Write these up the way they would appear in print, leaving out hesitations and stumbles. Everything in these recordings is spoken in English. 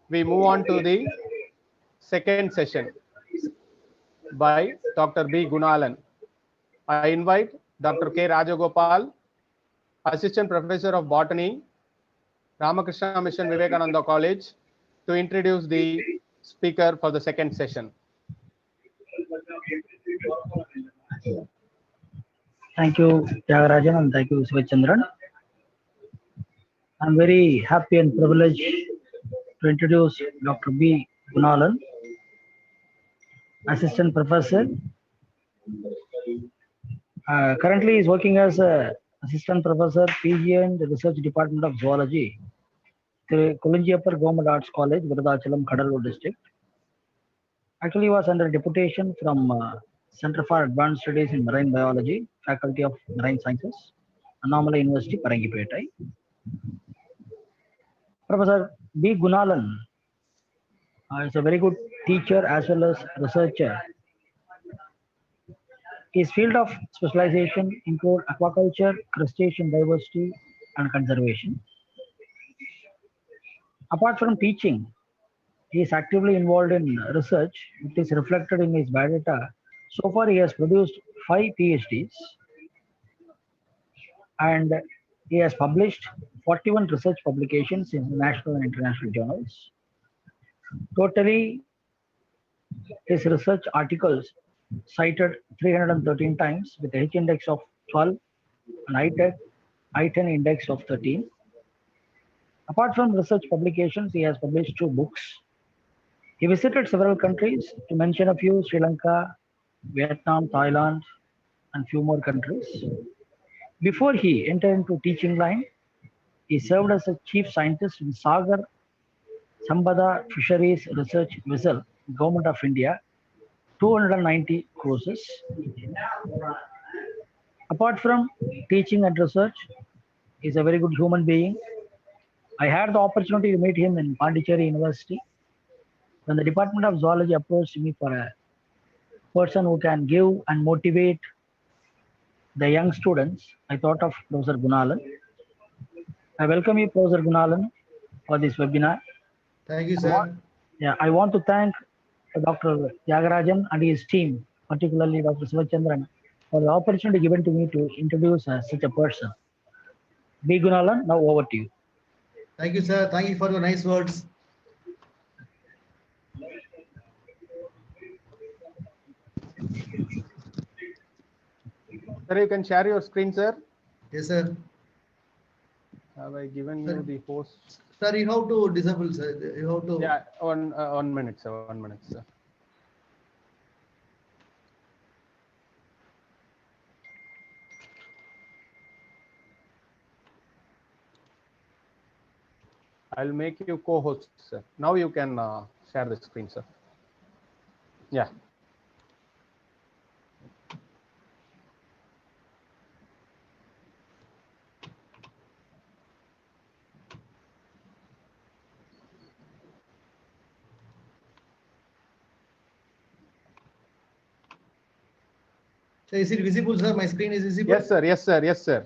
we move on to the second session by Dr. B. Gunalan. I invite Dr. K. Rajagopal, Assistant Professor of Botany, Ramakrishna Mission Vivekananda College, to introduce the speaker for the second session. Thank you, Tyagarajan, and thank you, Sivachandran. I'm very happy and privileged to introduce Dr. B. Gunalan, Assistant Professor. Currently, he's working as a Assistant Professor, PG and the Research Department of Zoology, Kolinjiapur Government Arts College, Virudhachalam, Kadalur District. Actually, he was under deputation from Center for Advanced Studies in Marine Biology, Faculty of Marine Sciences, Annamalai University, Parangipetai. Professor B. Gunalan is a very good teacher as well as researcher. His field of specialization include aquaculture, crustacean diversity, and conservation. Apart from teaching, he is actively involved in research, which is reflected in his biodata. So far, he has produced 5 PhDs, and he has published 41 research publications in national and international journals. Totally, his research articles cited 313 times with H index of 12 and I10 index of 13. Apart from research publications, he has published 2 books. He visited several countries, to mention a few: Sri Lanka, Vietnam, Thailand, and few more countries. Before he entered into teaching line, he served as a chief scientist in Sagar Sambada Fisheries Research Vessel, Government of India, 290 cruises. Apart from teaching and research, he is a very good human being. I had the opportunity to meet him in Pondicherry University. When the Department of Zoology approached me for a person who can give and motivate the young students, I thought of Professor Gunalan. I welcome you, Professor Gunalan, for this webinar. Thank you, sir. I want to thank Dr. Tyagarajan and his team, particularly Dr. Sivachandran, for the opportunity given to me to introduce such a person. B. Gunalan, now over to you. Thank you, sir. Thank you for your nice words. Sir, you can share your screen, sir. Yes, sir. Have I given you the host? Sir, you have to disable, sir. You have to. Yeah, 1 minute, sir. 1 minute, sir. I'll make you co-host, sir. Now you can share the screen, sir. Yeah. So is it visible, sir? My screen is visible? Yes, sir. Yes, sir. Yes, sir.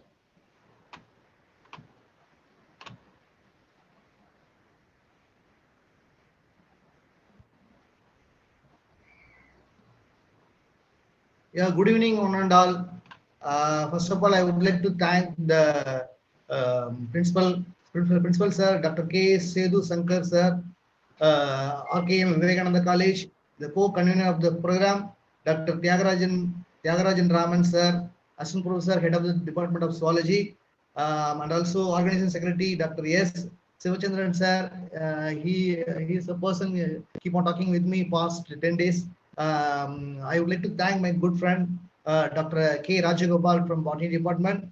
Yeah, good evening, one and all. First of all, I would like to thank the principal sir, Dr. K. Sedu Sankar sir, RKM Vivekananda College, the co-convener of the program, Dr. Tyagarajan Raman sir, Assistant Professor, Head of the Department of Zoology, and also Organization Secretary, Dr. S. Sivachandran sir. He is a person keep on talking with me past 10 days. I would like to thank my good friend Dr. K. Rajagopal from Botany Department.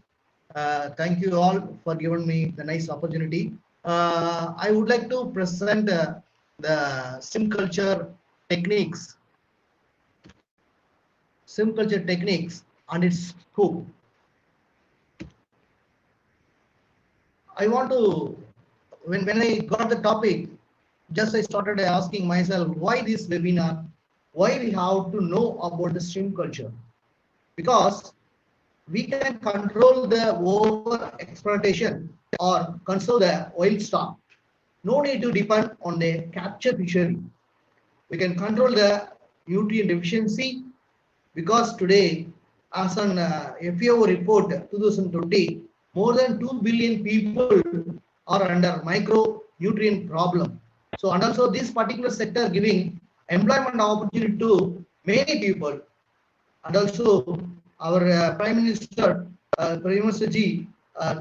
Thank you all for giving me the nice opportunity. I would like to present the SimCulture techniques. SimCulture techniques and its scope. I want to, when I got the topic, just I started asking myself, why this webinar? Why we have to know about the SimCulture? Because we can control the over exploitation or conserve the wild stock. no need to depend on the capture fishery. We can control the nutrient deficiency because today, as an FAO report 2020, more than 2 billion people are under micronutrient problem. So, and also this particular sector giving employment opportunity to many people. And also our Prime Minister Ji,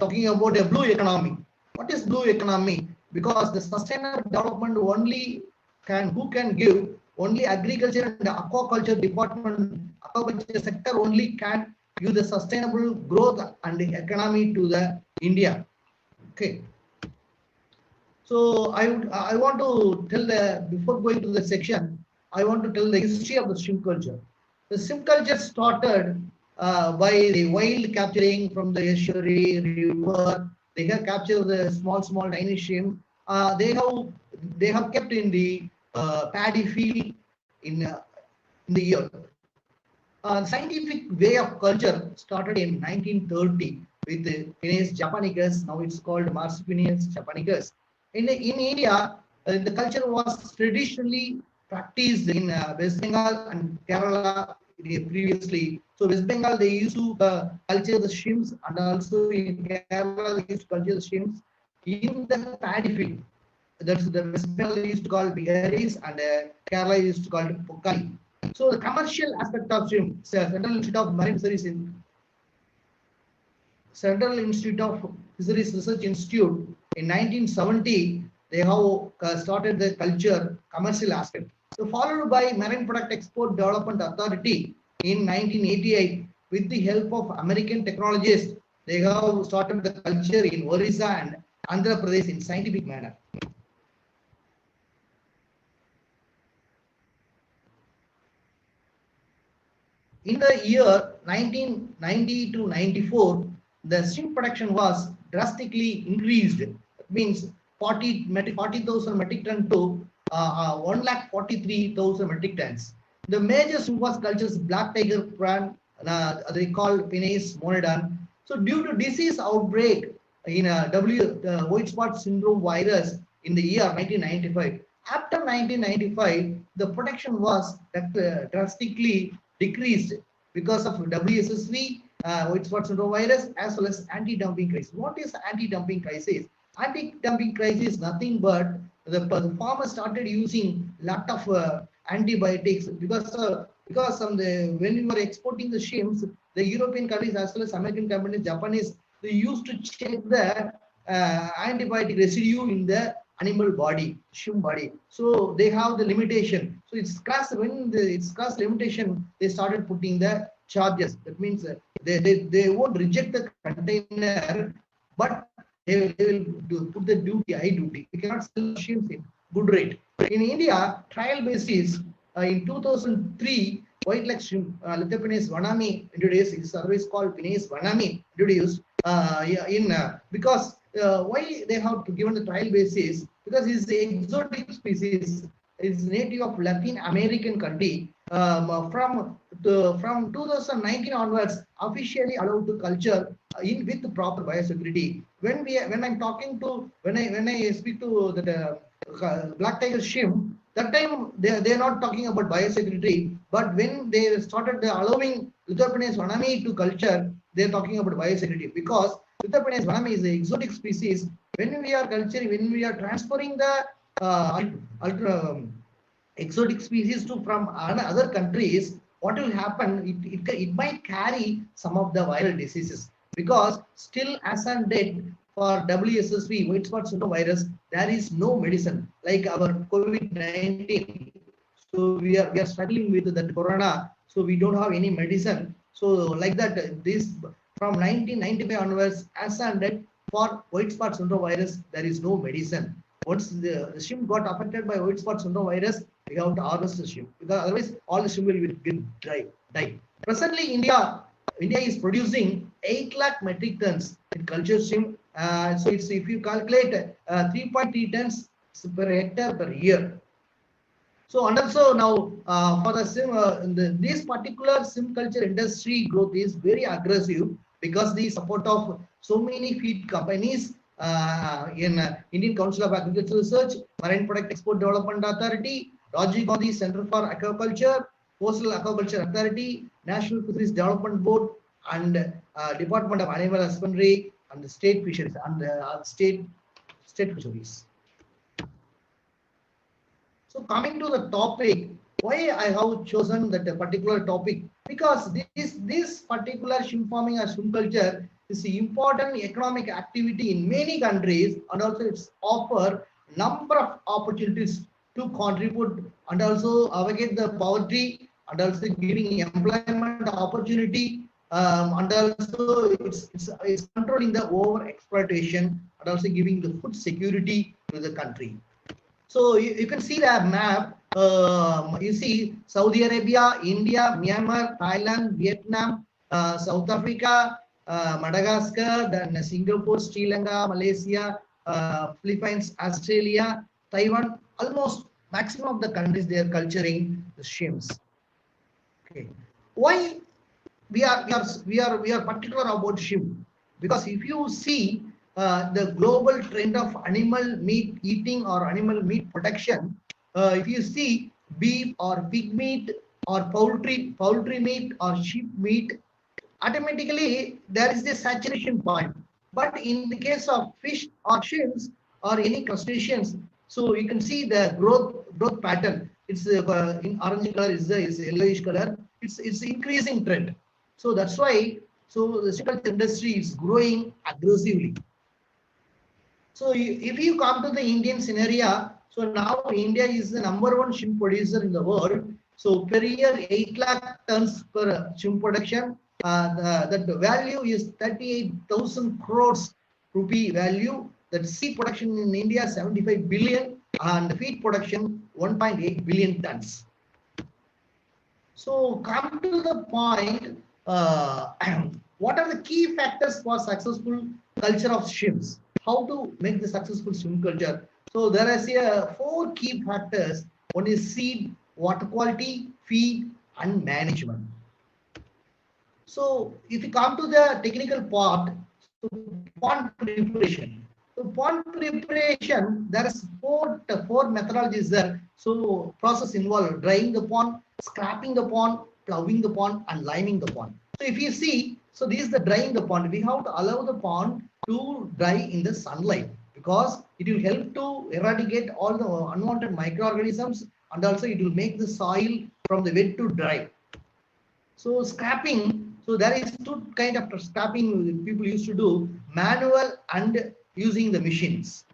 talking about a blue economy. What is blue economy? Because the sustainable development only who can give only agriculture and aquaculture department, aquaculture sector only can give the sustainable growth and the economy to the India. Okay. So I want to tell before going to the section, I want to tell the history of the shrimp culture. The shrimp culture started by the wild capturing from the estuary river. They have captured the small tiny shrimp. They have kept in the paddy field in the year. Scientific way of culture started in 1930 with Penaeus japonicus. Now it's called Marsupinis japonicus. In India, the culture was traditionally practiced in West Bengal and Kerala previously. So West Bengal, they used to culture the shrimps, and also in Kerala they used to culture the shrimps in the paddy field. That's the West Bengal used to call biharis, and Kerala used to call it pokali. So the commercial aspect of shrimp, Central Institute of Marine Fisheries Central Institute of Fisheries Research Institute in 1970, they have started the culture commercial aspect. So followed by Marine Product Export Development Authority in 1988, with the help of American technologists, they have started the culture in Orissa and Andhra Pradesh in scientific manner. In the year 1990 to 94, the shrimp production was drastically increased. It means 40,000 metric ton to 1,43,000 metric tons. The major shrimp was cultures black tiger prawn, they call Penaeus monodon. So due to disease outbreak in the white spot syndrome virus in the year 1995, after 1995, the production was drastically decreased because of WSSV, white spot syndrome virus, as well as anti-dumping crisis. What is anti-dumping crisis? Anti-dumping crisis is nothing but the farmers started using lot of antibiotics because when we were exporting the shrimps, the European countries as well as American companies, Japanese, they used to check the antibiotic residue in the animal body, shrimp body. So they have the limitation. So it's class when it's class limitation, they started putting the charges. That means they won't reject the container, but they will put the duty, high duty. We cannot sell shrimps in good rate. In India, trial basis in 2003, white leg shrimp, Lithopenes vanami introduced. It's service called Penaeus vanami introduced because why they have to given the trial basis? Because it's the exotic species. It's native of Latin American country. From 2019 onwards, officially allowed to culture with proper biosecurity. When I speak to the black tiger shrimp, that time they are not talking about biosecurity, but when they started allowing Lithopenes vanami to culture, they are talking about biosecurity because Lithopenes vanami is an exotic species. When we are culturing, when we are transferring the exotic species from other countries, what will happen? It might carry some of the viral diseases because still as on date for WSSV, white spot syndrome virus, there is no medicine like our COVID-19. So we are struggling with that corona. So we don't have any medicine. So like that, this from 1995 onwards, as on date for white spot syndrome virus, there is no medicine. Once the shrimp got affected by white spot syndrome virus, we have to harvest the shrimp because otherwise all the shrimp will die. Presently, India is producing 8 lakh metric tons in culture shrimp. So it's if you calculate 3.3 tons per hectare per year. So and also now for the this particular shrimp culture industry growth is very aggressive because the support of so many feed companies in Indian Council of Agricultural Research, Marine Product Export Development Authority, Rajiv Gandhi Center for Aquaculture, Coastal Aquaculture Authority, National Fisheries Development Board, and Department of Animal Husbandry, and the state fisheries and state fisheries. So coming to the topic, why I have chosen that particular topic? Because this particular shrimp farming or shrimp culture is an important economic activity in many countries, and also it's offer number of opportunities to contribute and also avoid the poverty and also giving employment opportunity, and also it's controlling the over exploitation and also giving the food security to the country. So you can see the map. You see Saudi Arabia, India, Myanmar, Thailand, Vietnam, South Africa, Madagascar, then Singapore, Sri Lanka, Malaysia, Philippines, Australia, Taiwan. Almost maximum of the countries they are culturing the shrimps. Okay, why we are particular about shrimp? Because if you see the global trend of animal meat eating or animal meat production, if you see beef or pig meat or poultry meat or sheep meat, automatically there is a saturation point. But in the case of fish or shrimps or any crustaceans, so you can see the growth pattern. It's in orange color, is yellowish color. It's increasing trend. So that's why the shrimp industry is growing aggressively. So if you come to the Indian scenario, so now India is the #1 shrimp producer in the world. So per year 8 lakh tons per shrimp production. That the value is 38,000 crores rupee value. That seed production in India 75 billion and feed production 1.8 billion tons. So come to the point, what are the key factors for successful culture of shrimps? How to make the successful shrimp culture? So there is 4 key factors. One is seed, water quality, feed, and management. So if you come to the technical part, so pond preparation. So pond preparation, there is four methodologies there. So process involved drying the pond, scrapping the pond, ploughing the pond, and liming the pond. So if you see, so this is the drying the pond. We have to allow the pond to dry in the sunlight because it will help to eradicate all the unwanted microorganisms, and also it will make the soil from the wet to dry. So scrapping, so there is 2 kind of scrapping people used to do, manual and using the machines.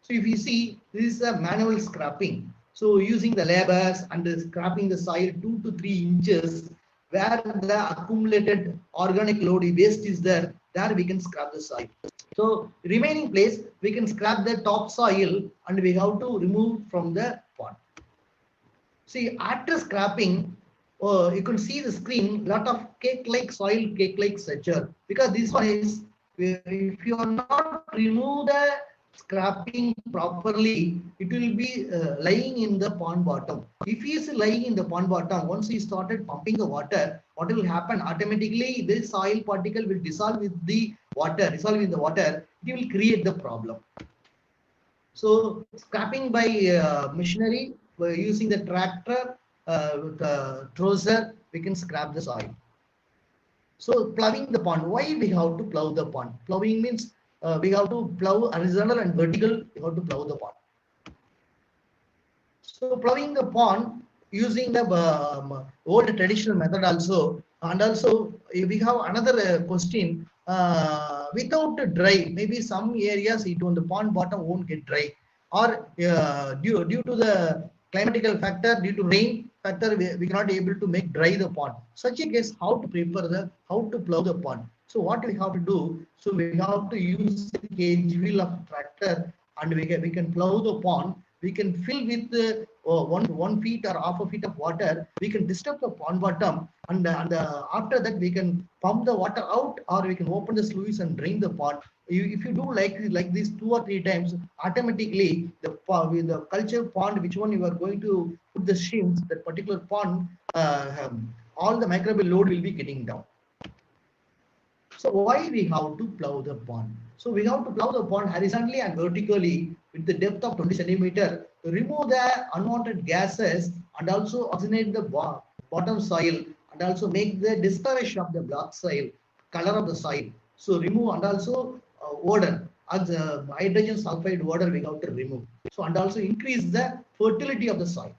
So if you see, this is a manual scrapping. So using the labours and scrapping the soil 2 to 3 inches where the accumulated organic load waste is there we can scrap the soil. So remaining place, we can scrap the top soil and we have to remove from the pond. See, after scrapping, you can see the screen, lot of cake-like soil, cake-like structure. Because this one is, if you are not remove the scrapping properly, it will be lying in the pond bottom. If he is lying in the pond bottom, once he started pumping the water, what will happen? Automatically, this soil particle will dissolve with the water, dissolve in the water. It will create the problem. So scrapping by machinery, using the tractor, with the trouser, we can scrap the soil. So ploughing the pond, why we have to plough the pond? Ploughing means we have to plough horizontal and vertical, we have to plough the pond. So ploughing the pond using the old traditional method also, and also we have another question, without dry, maybe some areas it on the pond bottom won't get dry, or due to the climatical factor, due to rain factor, we cannot able to make dry the pond. Such a case, how to prepare how to plough the pond? So what we have to do? So we have to use the cage wheel of tractor, and we can plough the pond. We can fill with 1 feet or half a feet of water. We can disturb the pond bottom, and after that we can pump the water out, or we can open the sluice and drain the pond. If you do like this 2 or 3 times, automatically with the culture pond, which one you are going to put the shrimps, that particular pond, all the microbial load will be getting down. So why we have to plow the pond? So we have to plow the pond horizontally and vertically with the depth of 20 centimeter to remove the unwanted gases and also oxygenate the bottom soil and also make the discoloration of the black soil, color of the soil. So remove and also odor, hydrogen sulfide odor we have to remove. So and also increase the fertility of the soil.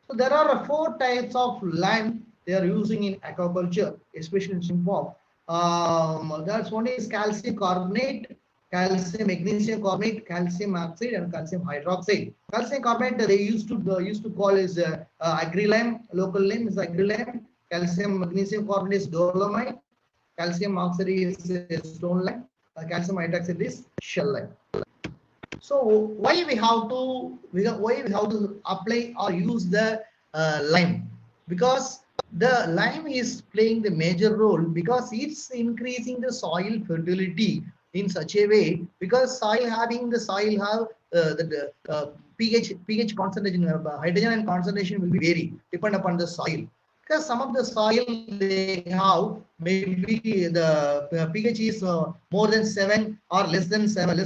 So there are 4 types of lime they are using in aquaculture, especially in shrimp farm. That's one is calcium carbonate, calcium magnesium carbonate, calcium oxide, and calcium hydroxide. Calcium carbonate they used to call is agri-lime. Local name is agri-lime. Calcium magnesium carbonate is dolomite. Calcium oxide is stone lime. Calcium hydroxide is shell lime. So why we have to apply or use the lime? Because the lime is playing the major role because it's increasing the soil fertility in such a way, because soil have the pH concentration, hydrogen and concentration will be vary depend upon the soil. Because some of the soil they have maybe the pH is more than 7 or less than 7.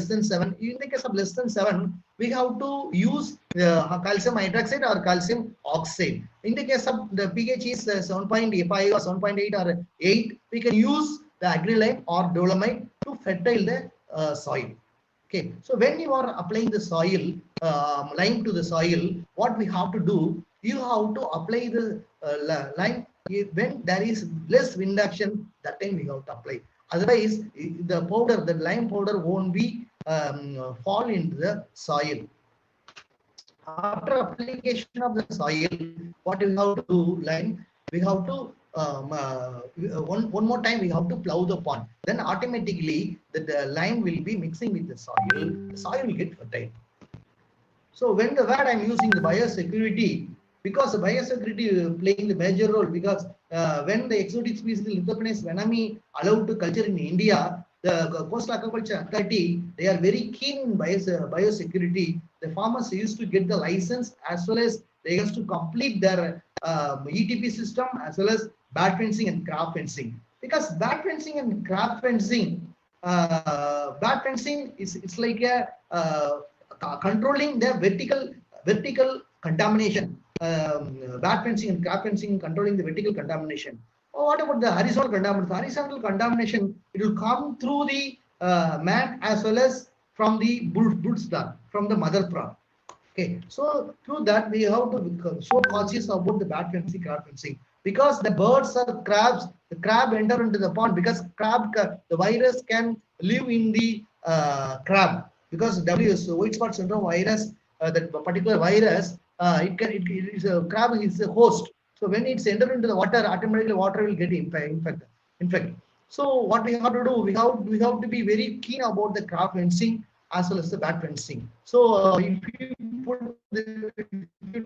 In the case of less than 7, we have to use calcium hydroxide or calcium oxide. In the case of the pH is 7.5 or 7.8 or 8, we can use the agri-lime or dolomite to fertile the soil. Okay, so when you are applying the soil, lime to the soil, what we have to do, you have to apply the lime when there is less wind action, that time we have to apply. Otherwise, the lime powder won't be fall into the soil. After application of the soil, what we have to do, lime, we have to one more time we have to plow the pond. Then automatically the lime will be mixing with the soil will get fertile. So when the word I'm using the biosecurity, because the biosecurity playing the major role, because when the exotic species Lithopenes venami allowed to culture in India, the Coastal Aquaculture Authority, they are very keen in biosecurity. The farmers used to get the license as well as they used to complete their ETP system as well as bat fencing and crab fencing. Because bat fencing and crab fencing, bat fencing is it's like a controlling the vertical contamination. Bat fencing and crab fencing controlling the vertical contamination. Oh, what about the horizontal contamination? Horizontal contamination, it will come through the man as well as from the broodstock, from the mother prawn. Okay, so through that we have to become so conscious about the bat fencing, crab fencing, because the birds or crabs, the crab enter into the pond because the virus can live in the crab, because white spot syndrome virus, that particular virus, it is a crab is a host. So when it's entered into the water, automatically water will get infected. So what we have to do, we have to be very keen about the crab fencing as well as the bat fencing. So if you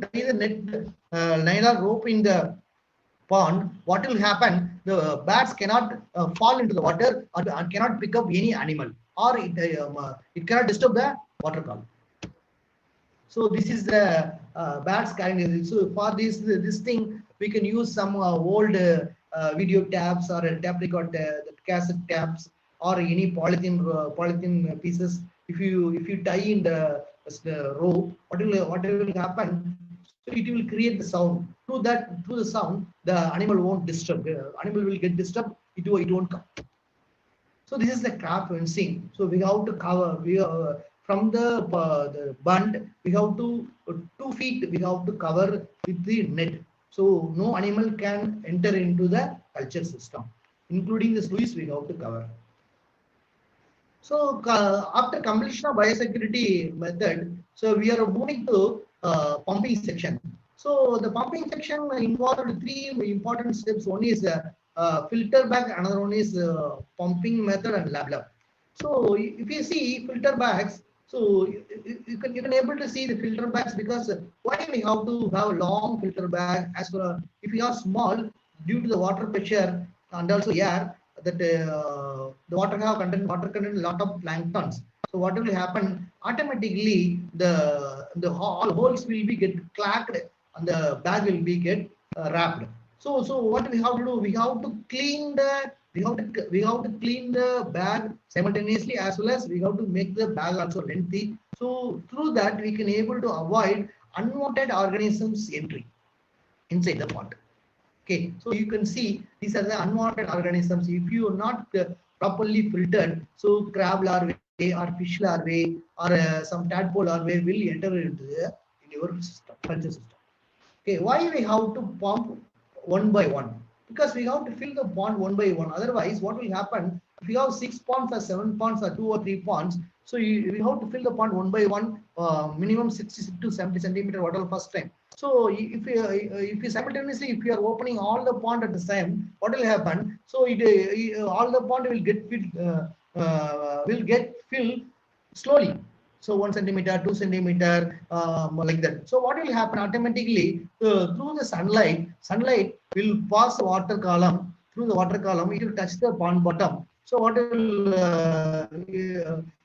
tie the net nylon rope in the pond, what will happen? The bats cannot fall into the water or cannot pick up any animal, or it cannot disturb the water column. So this is the bats kind. So for this thing, we can use some old video tabs or a tape record, the cassette tabs, or any polythene pieces. If you tie in the rope, what will happen? So it will create the sound. Through the sound, the animal won't disturb. The animal will get disturbed. It won't come. So this is the crab fencing. So we have to cover. From the bund, we have to 2 feet. We have to cover with the net. So no animal can enter into the culture system, including the sluice. We have to cover. So after completion of biosecurity method, so we are moving to pumping section. So the pumping section involved 3 important steps. One is filter bag, another one is pumping method and lab. So if you see filter bags, so you can able to see the filter bags, because why we have to have a long filter bag as well. If you are small, due to the water pressure and also air, that the water content a lot of planktons. So what will happen? Automatically the holes will be get clacked and the bag will be get wrapped. So what we have to do? We have to clean the we have to clean the bag simultaneously, as well as we have to make the bag also lengthy. So through that we can able to avoid unwanted organisms entry inside the pond. Okay, so you can see these are the unwanted organisms. If you are not properly filtered, so crab larvae or fish larvae or some tadpole larvae will enter into in your system, culture system. Okay, why we have to pump one by one? Because we have to fill the pond one by one. Otherwise, what will happen if you have 6 ponds or 7 ponds or 2 or 3 ponds? So we have to fill the pond one by one, minimum 60 to 70 centimeter water first time. So if you simultaneously if you are opening all the pond at the time, what will happen? So all the pond will get filled slowly. So 1 centimeter, 2 centimeter, like that. So what will happen automatically through the sunlight will pass the water column. Through the water column, it will touch the pond bottom. So what will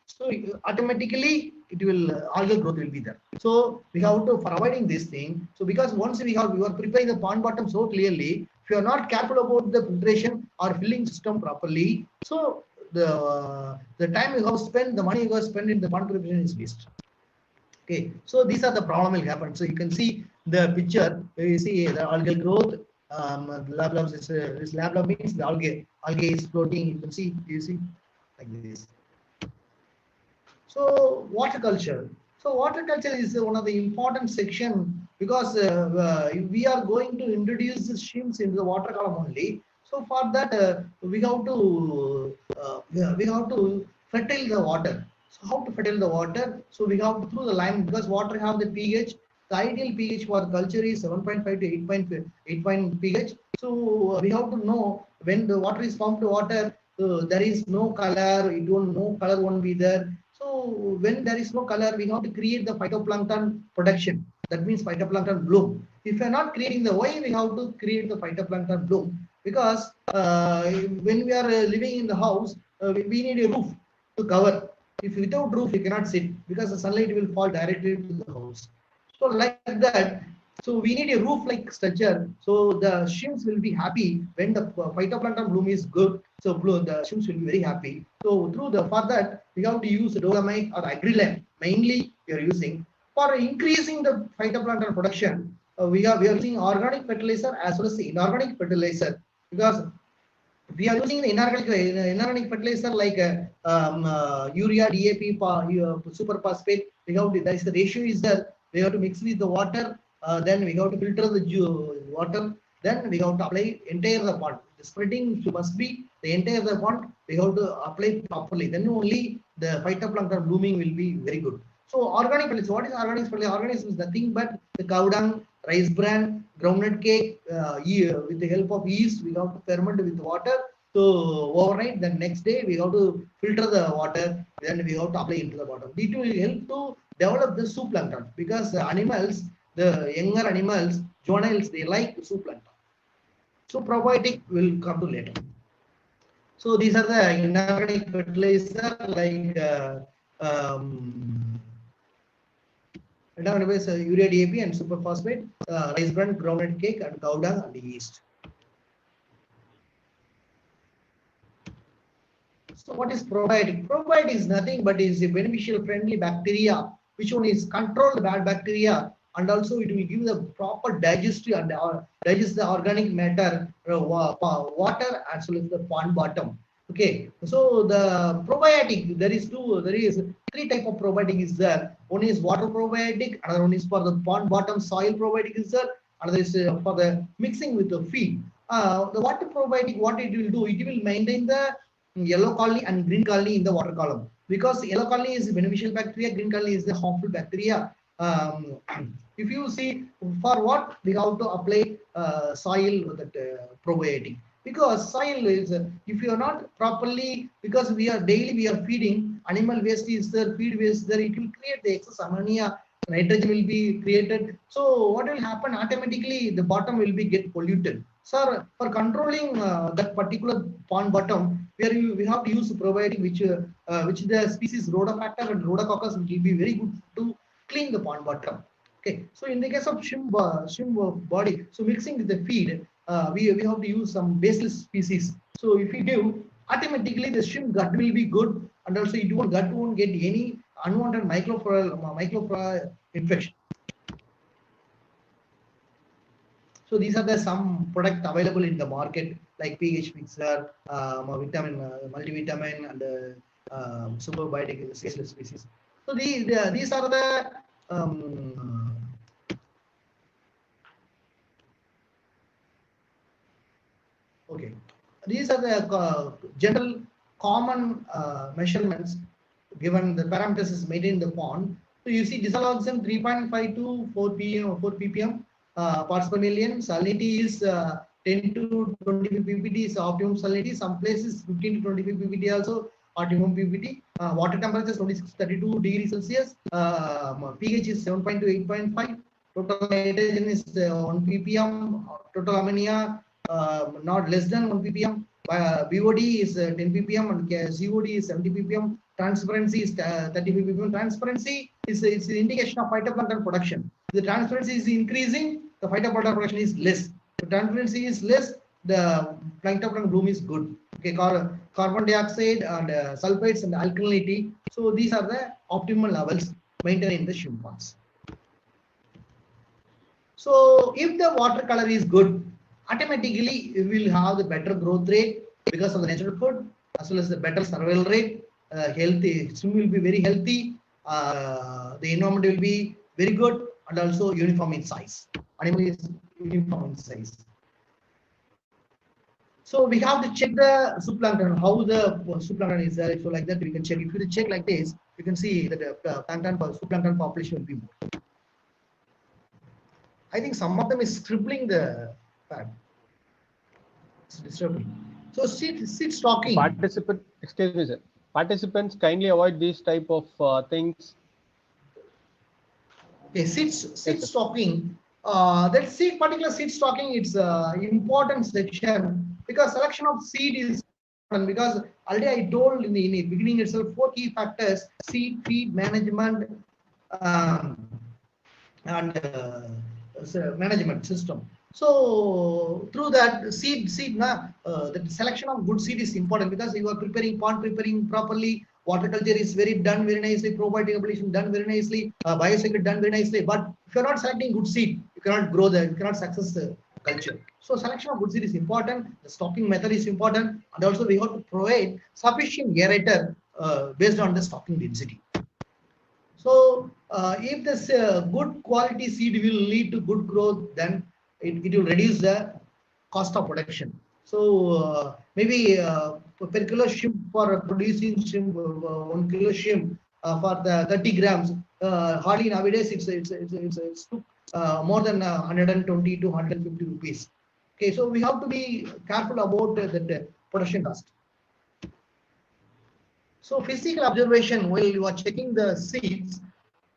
so automatically it will algal growth will be there. So we have to for avoiding this thing. So because once we are preparing the pond bottom so clearly, if you are not careful about the filtration or filling system properly, so the time you have spent, the money you have spent in the pond preparation is waste. Okay, so these are the problem will happen. So you can see the picture where you see the algal growth. This lab means the algae is floating. You can see, you see like this. So water culture. So water culture is one of the important section because we are going to introduce the shrimps into the water column only. So for that we have to fertile the water. So how to fertile the water? So we have to through the line because water have the pH. The ideal pH for culture is 7.5 to 8 pH. So we have to know when the water is pumped water, there is no color. No color won't be there. So when there is no color, we have to create the phytoplankton production. That means phytoplankton bloom. If we are not creating the why, we have to create the phytoplankton bloom because when we are living in the house, we need a roof to cover. If without roof, we cannot sit because the sunlight will fall directly to the house. So like that, so we need a roof-like structure. So the shrimps will be happy when the phytoplankton bloom is good. So the shrimps will be very happy. So for that we have to use dolomite or agri-lime. Mainly we are using for increasing the phytoplankton production. We are using organic fertilizer as well as the inorganic fertilizer because we are using the inorganic fertilizer like urea, DAP, super phosphate. There is the ratio is there. We have to mix with the water. Then we have to filter the water. Then we have to apply entire the pond. The spreading must be the entire the pond. We have to apply properly. Then only the phytoplankton blooming will be very good. So organic fertilizer. What is organic fertilizer? Organic is nothing but the cow dung, rice bran, groundnut cake. With the help of yeast, we have to ferment with water. So overnight, the next day we have to filter the water. Then we have to apply into the bottom. It will help to develop the zooplankton because the animals, the younger animals, juveniles, they like zooplankton. So probiotic will come to later. So these are the inorganic fertilizer like urea, DAP, and super phosphate, rice bran, groundnut cake, and cow dung and yeast. So what is probiotic? Probiotic is nothing but is a beneficial friendly bacteria which one is control the bad bacteria and also it will give the proper digestive and digest the organic matter, water as well as the pond bottom. Okay, so the probiotic there is three type of probiotic is there. One is water probiotic, another one is for the pond bottom soil probiotic is there, another is for the mixing with the feed. The water probiotic, what it will do, it will maintain the yellow colony and green colony in the water column because yellow colony is beneficial bacteria, green colony is the harmful bacteria. If you see for what we have to apply soil with that probiotic because soil is if you are not properly because we are feeding animal waste is there, feed waste there, it will create the excess ammonia, nitrogen will be created. So what will happen automatically the bottom will be get polluted. So for controlling that particular pond bottom, we have to use probiotic which the species Rhodophyta and Rhodococcus will be very good to clean the pond bottom. Okay, so in the case of shrimp body, so mixing with the feed, we have to use some baseless species So if you give, automatically the shrimp gut will be good, and also gut won't get any unwanted microflora infection. So these are the some product available in the market like pH fixer, vitamin, multivitamin, and superbiotic species. So these are the okay. These are the general common measurements given the parameters is maintained in the pond. So you see disalloxan 3.5 to 4 ppm parts per million. Salinity is 10 to 25 ppt is optimum salinity. Some places 15 to 25 ppt also optimum ppt. Water temperature is 26-32 degrees Celsius. pH is 7.2 to 8.5. Total nitrogen is 1 ppm. Total ammonia not less than 1 ppm. BOD is 10 ppm and COD is 70 ppm. Transparency is 35 ppm. Transparency is an indication of phytoplankton production. If the transparency is increasing, the phytoplankton production is less. If transparency is less, the plankton bloom is good. Okay, carbon dioxide and sulfates and alkalinity. So these are the optimal levels maintained in the shrimp ponds. So if the water color is good, automatically we will have the better growth rate because of the natural food, as well as the better survival rate. Healthy swim will be very healthy. The environment will be very good and also uniform in size. Animal is uniform in size. So we have to check the zooplankton, how the zooplankton is there. So like that we can check. If you check like this, you can see that the zooplankton population will be more. I think some of them is scribbling the pad. It's disturbing. So seed stocking. Excuse me, sir. Participants kindly avoid these type of things. Okay, seed stocking. That particular seed stocking, it's important section because selection of seed is important, because already I told in the beginning itself 4 key factors: seed, feed, management, and management system. So through that the selection of good seed is important, because you are pond preparing properly, water culture is done very nicely, probiotic application done very nicely, biosecurity done very nicely. But if you are not selecting good seed, you cannot grow you cannot success the culture. So selection of good seed is important. The stocking method is important, and also we have to provide sufficient aerator based on the stocking density. So if this good quality seed will lead to good growth, then it will reduce the cost of production. So maybe per kilo shrimp for producing shrimp, 1 kilo shrimp for the 30 grams, hardly nowadays it's more than 120 to 150 rupees. Okay, so we have to be careful about the production cost. So physical observation while you are checking the seeds,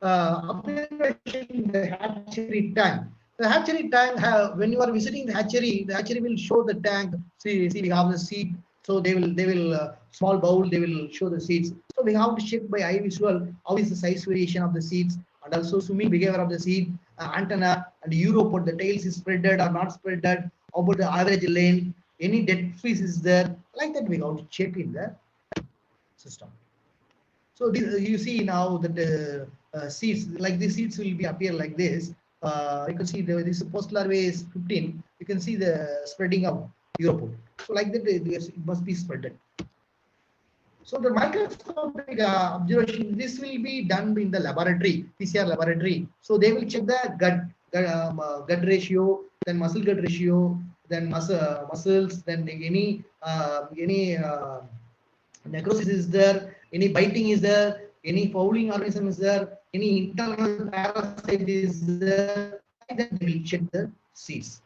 observation in the hatchery tank. The hatchery tank, when you are visiting the hatchery will show the tank. See, we have the seed. So they will small bowl, they will show the seeds. So we have to check by eye visual how is the size variation of the seeds, and also swimming behavior of the seed, antenna and Europod, the tails is spreaded or not spreaded, how about the average length, any dead fish is there, like that we have to check in the system. So this, you see now that the seeds, like these seeds will be appear like this. You can see this post larvae is 15. You can see the spreading of Europod. So like that it must be spreaded. So the microscopic observation, this will be done in the laboratory, PCR laboratory. So they will check the gut ratio, then muscle gut ratio, then muscles, then any necrosis is there, any biting is there, any fouling organism is there, any internal parasite is there, then they will check the seeds.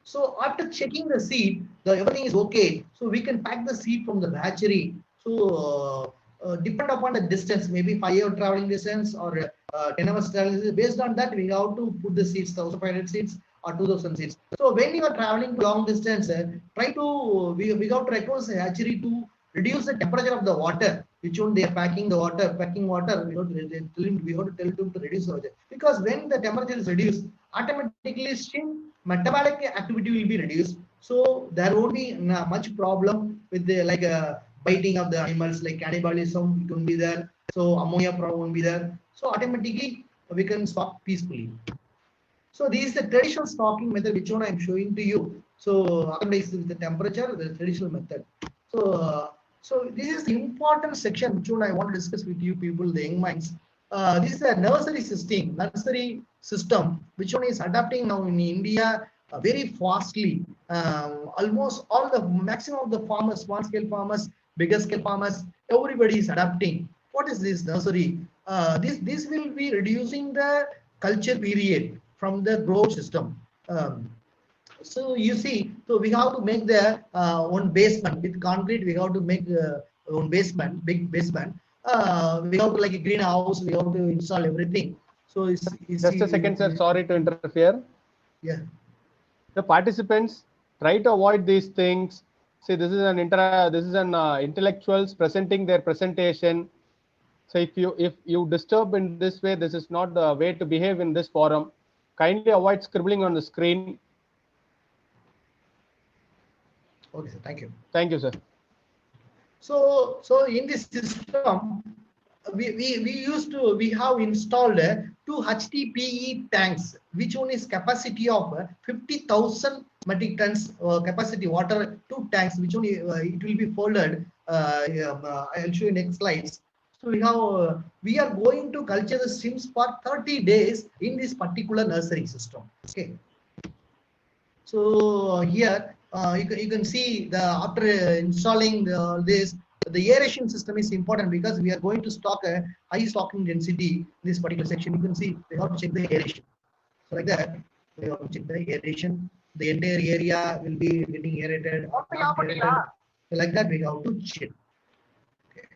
So after checking the seed, everything is okay. So we can pack the seed from the hatchery. So depend upon the distance, maybe 5-hour traveling distance or 10 hours traveling distance. Based on that, we have to put the seeds, 1,500 seeds or 2,000 seeds. So when you are traveling long distance, try to we have to request the hatchery to reduce the temperature of the water, which one they are packing water. We have to tell them to reduce the water, because when the temperature is reduced, automatically shrimp metabolic activity will be reduced. So there won't be much problem with the biting of the animals, like cannibalism, it won't be there. So ammonia problem won't be there. So automatically we can stalk peacefully. So this is the traditional stalking method which one I am showing to you. So according to the temperature, the traditional method. So this is the important section which one I want to discuss with you people, the young minds. This is a nursery system which one is adapting now in India very fastly. Almost all the maximum of the farmers, small scale farmers, bigger scale farmers, everybody is adapting. What is this nursery? This will be reducing the culture period from the growth system. So you see, so we have to make the one basement with concrete. We have to make one basement, big basement. We have to like a greenhouse. We have to install everything. So it's just a second, sir. Sorry to interfere. Yeah. The participants try to avoid these things. See, this is an intellectuals presenting their presentation. So if you disturb in this way, this is not the way to behave in this forum. Kindly avoid scribbling on the screen. Okay, sir. Thank you. Thank you, sir. So in this system, we have installed two HDPE tanks, which one is capacity of 50,000 metric tons capacity water. Two tanks, which one it will be folded. I'll show you next slides. So we are going to culture the shrimps for 30 days in this particular nursery system. Okay. So here you can see after installing the aeration system is important because we are going to stock a high stocking density in this particular section. You can see we have to check the aeration. So like that, we have to check the aeration. The entire area will be getting aerated. So like that, we have to check. Okay.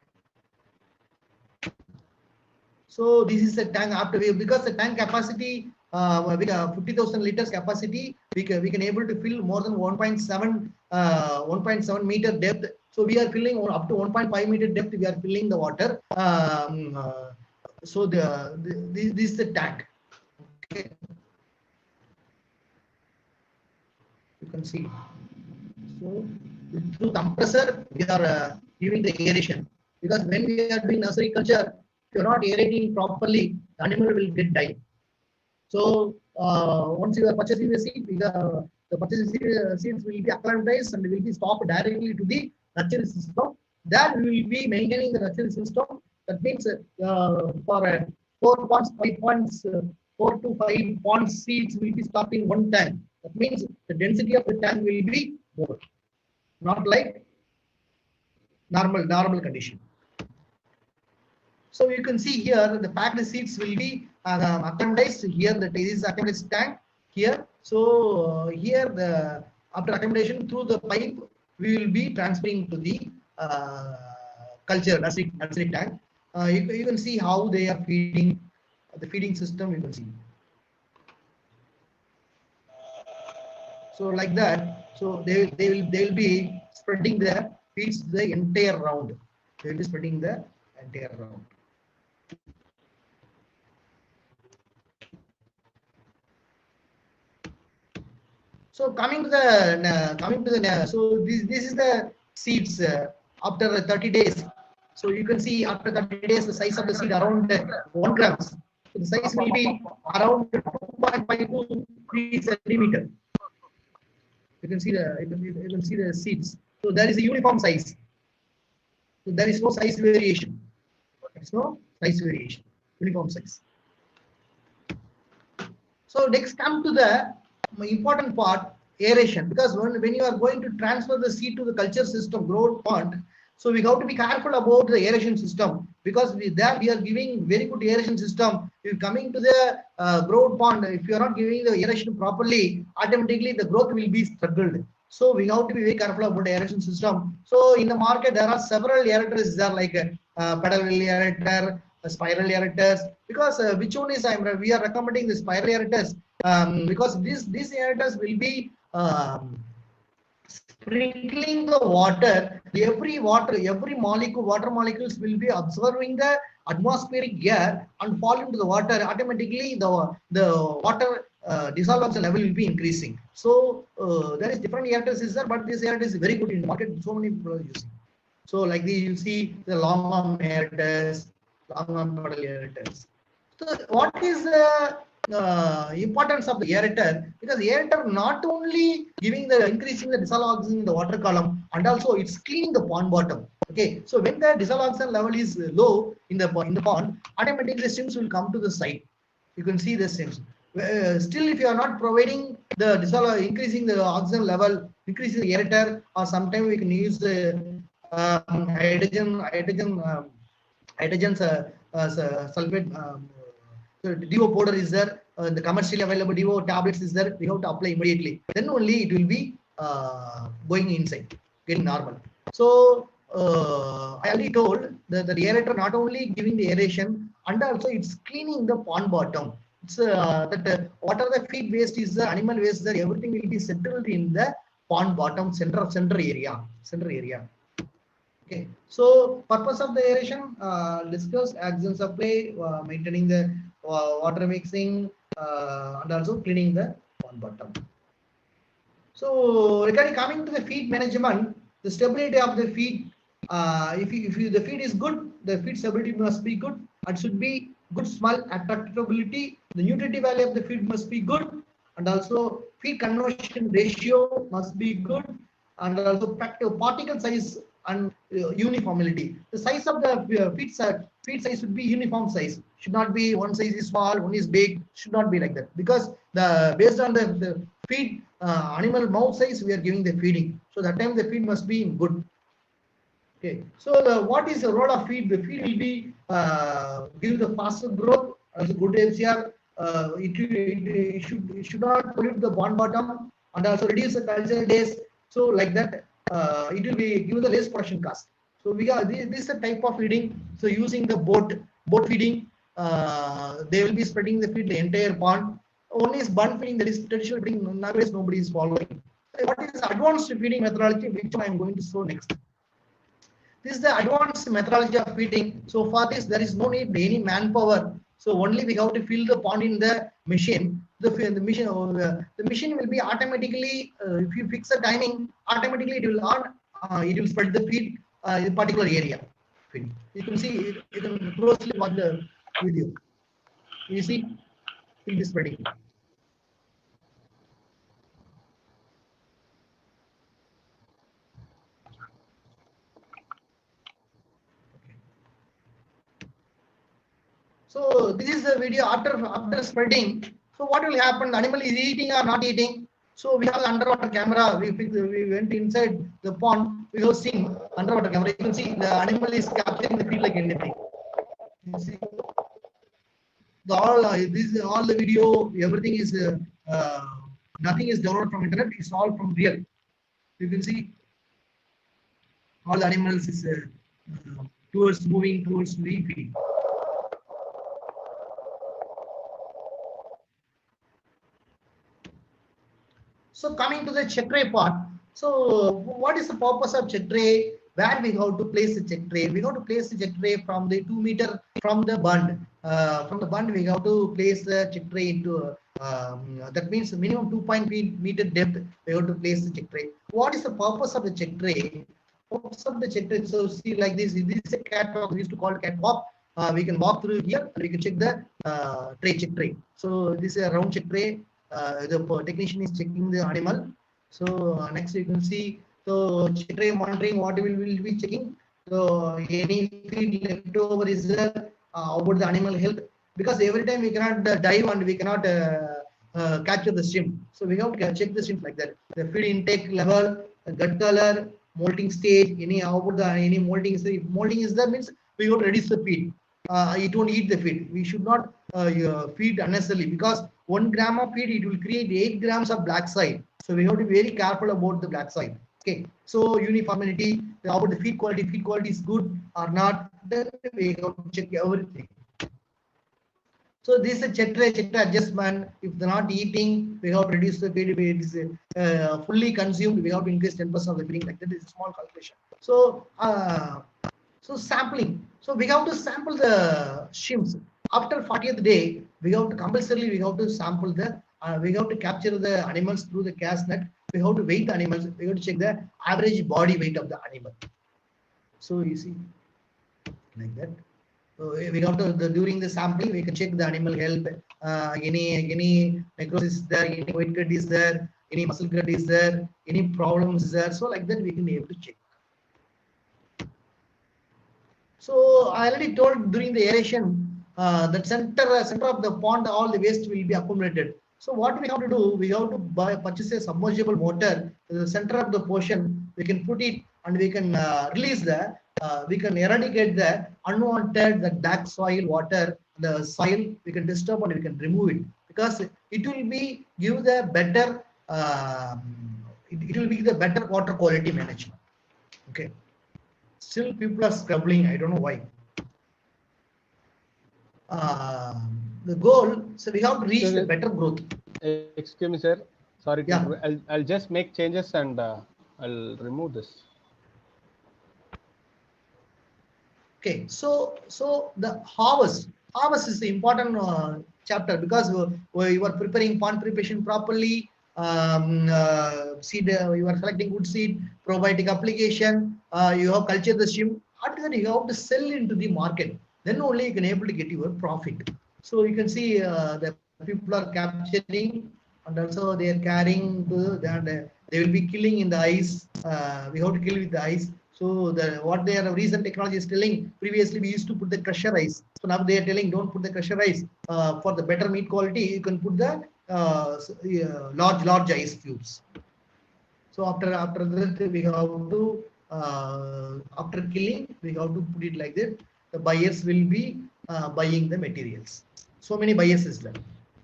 So this is the tank because the tank capacity 50,000 liters capacity, we can able to fill more than 1.7 meter depth. So we are filling up to 1.5 meter depth. We are filling the water. So this is the tank. Okay. You can see. So through compressor we are giving the aeration, because when we are doing nursery culture, if you are not aerating properly, the animal will get die. So once you are purchasing the seed, the purchasing seeds will be acclimatized and will be stocked directly to the nursery system. That we will be maintaining the nursery system. That means for 4 ponds, 5 ponds, 4 to 5 ponds seeds will be stocked in one tank. That means the density of the tank will be more, not like normal condition. So you can see here the packed seeds will be acclimatized. Here this is acclimatized tank here. So here after acclimatization through the pipe, we will be transferring to the culture nursery tank. You can see how they are feeding, the feeding system. You can see. So like that. So they will be spreading the feeds the entire round. They will be spreading the entire round. So coming to the so this is the seeds after 30 days. So you can see after 30 days the size of the seed around 1 grams. So the size will be around 2.5 to 3 centimeter. You can see the seeds. So there is a uniform size. So there is no size variation. There is no size variation. Uniform size. So next come to the important part, aeration, because when you are going to transfer the seed to the culture system, growth pond, so we have to be careful about the aeration system, because we are giving very good aeration system. If coming to the growth pond, if you are not giving the aeration properly, automatically the growth will be struggled. So we have to be very careful about the aeration system. So in the market there are several aerators, there like pedal aerator, spiral aerators, because which one is we are recommending the spiral aerators because these aerators will be sprinkling the water. Every water molecules will be absorbing the atmospheric air and fall into the water. Automatically the water dissolved oxygen level will be increasing. So there is different aerators is there, but this aerator is very good in the market. So many people are using. So like this, you see the long arm aerators, long arm pedal aerators. So what is the importance of the aerator? Because aerator not only giving the increasing the dissolved oxygen in the water column, and also it's cleaning the pond bottom. Okay, so when the dissolved oxygen level is low in the pond, automatically the streams will come to the side. You can see the streams. Still, if you are not providing the increasing the oxygen level, increasing the aerator, or sometimes we can use the hydrogen sulfate. So DO powder is there, the commercially available DO tablets is there. We have to apply immediately. Then only it will be going inside, getting normal. So I already told that the aerator not only giving the aeration, and also it's cleaning the pond bottom. It's what are the feed waste is the animal waste there, everything will be settled in the pond bottom center area. Okay, so purpose of the aeration, discuss oxygen supply, maintaining the water mixing, and also cleaning the pond bottom. So regarding coming to the feed management, the stability of the feed, if the feed is good, the feed stability must be good. It should be good smell, attractability. The nutritive value of the feed must be good, and also feed conversion ratio must be good, and also particle size and uniformity. The size of the feed size should be uniform size. Should not be one size is small, one is big. Should not be like that, because based on the feed animal mouth size, we are giving the feeding. So that time the feed must be good. Okay, so what is the role of feed? The feed will be give the faster growth as a good FCR. It should not pollute the pond bottom, and also reduce the culture days. So like that, it will be give the less production cost. So we got this is the type of feeding. So using the boat feeding, they will be spreading the feed the entire pond. One is bun feeding, that is traditional feeding. Nowadays nobody is following. What is advanced feeding methodology, which I am going to show next. This is the advanced methodology of feeding. So for this, there is no need any manpower. So only we have to fill the pond in the machine. The machine will be automatically, if you fix the timing, automatically it will spread the feed in a particular area. You can see, you can closely watch the video. You see, it will be spreading. So this is the video after spreading. So what will happen? The animal is eating or not eating. So we have underwater camera. We went inside the pond. We have seen underwater camera. You can see the animal is capturing the feed like anything. You see, all the video. Everything is nothing is downloaded from internet. It's all from real. You can see all the animals is moving towards the feed. So coming to the check tray part. So what is the purpose of check tray? Where we have to place the check tray? We have to place the check tray from the 2 meter from the bund. From the bund, we have to place the check tray into. That means minimum 2.5 meter depth. We have to place the check tray. What is the purpose of the check tray? Purpose of the check tray. So see like this. This is a catwalk. We used to call it catwalk. We can walk through here. And we can check the check tray. So this is a round check tray. The technician is checking the animal. So next you can see, so check tray monitoring, what we will be checking. So any feed left over is there about the animal health, because every time we cannot dive and we cannot capture the shrimp. So we have to check the shrimp like that. The feed intake level, gut color, molting stage, any about the any molting stage. If molting is there, means we have to reduce the feed. It won't eat the feed. We should not feed unnecessarily, because 1 gram of feed, it will create 8 grams of black side. So we have to be very careful about the black side. Okay. So uniformity, about the feed quality is good or not. Then we have to check everything. So this is a check tray adjustment. If they're not eating, we have to reduce the feed. If it is fully consumed, we have to increase 10% of the feeding. Like that is a small calculation. So so sampling. So we have to sample the shrimps. After 40th day, we have to compulsorily sample the we have to capture the animals through the cast net. We have to weigh the animals. We have to check the average body weight of the animal. So you see, like that. So we have to during the sampling we can check the animal health. Any necrosis is there, any weight cut is there, any muscle cut is there, any problems is there. So like that we can be able to check. So I already told during the aeration that center of the pond all the waste will be accumulated. So what we have to do, we have to purchase a submergible motor. The center of the portion we can put it and we can release the we can eradicate the unwanted the dark soil water, the soil we can disturb and we can remove it because it will be give the better it will be the better water quality management. Okay. Still people are struggling. I don't know why. The goal, so we have to reach the better growth. Excuse me, sir. Sorry, Yeah. I'll just make changes and I'll remove this. Okay, so the harvest is the important chapter because you are preparing pond preparation properly. Seed you are selecting good seed, probiotic application. You have culture the shrimp. After that, you have to sell into the market. Then only you can able to get your profit. So you can see the people are capturing and also they are carrying they will be killing in the ice. We have to kill with the ice. So what their recent technology is telling, previously we used to put the crusher ice. So now they are telling don't put the crusher ice. For the better meat quality, you can put the large ice cubes. So after that we have to after killing we have to put it like that. The buyers will be buying the materials. So many buyers is there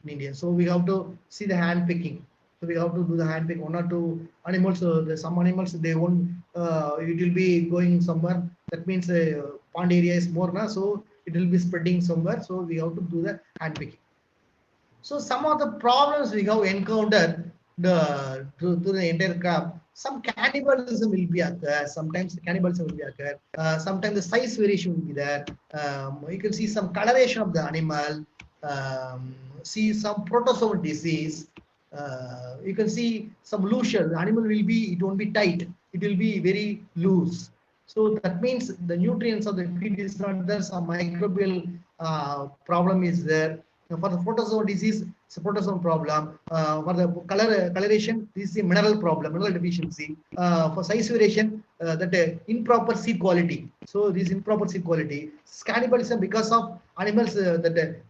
in India. So we have to see the hand picking. So we have to do the hand pick. 1 or 2 animals. Some animals they won't. It will be going somewhere. That means pond area is more now. So it will be spreading somewhere. So we have to do the hand picking. So some of the problems we have encountered to the entire crop. Some cannibalism will be occur. Sometimes cannibalism will be occur. Sometimes the size variation will be there. You can see some coloration of the animal. See some protozoal disease. You can see some looser. The animal will be, it won't be tight. It will be very loose. So that means the nutrients of the feed is not there. Some microbial problem is there. For the protozoal disease, it's a protozoal problem. For the coloration, this is a mineral problem, mineral deficiency. For size variation, that improper seed quality. So this improper seed quality. Cannibalism because of animals that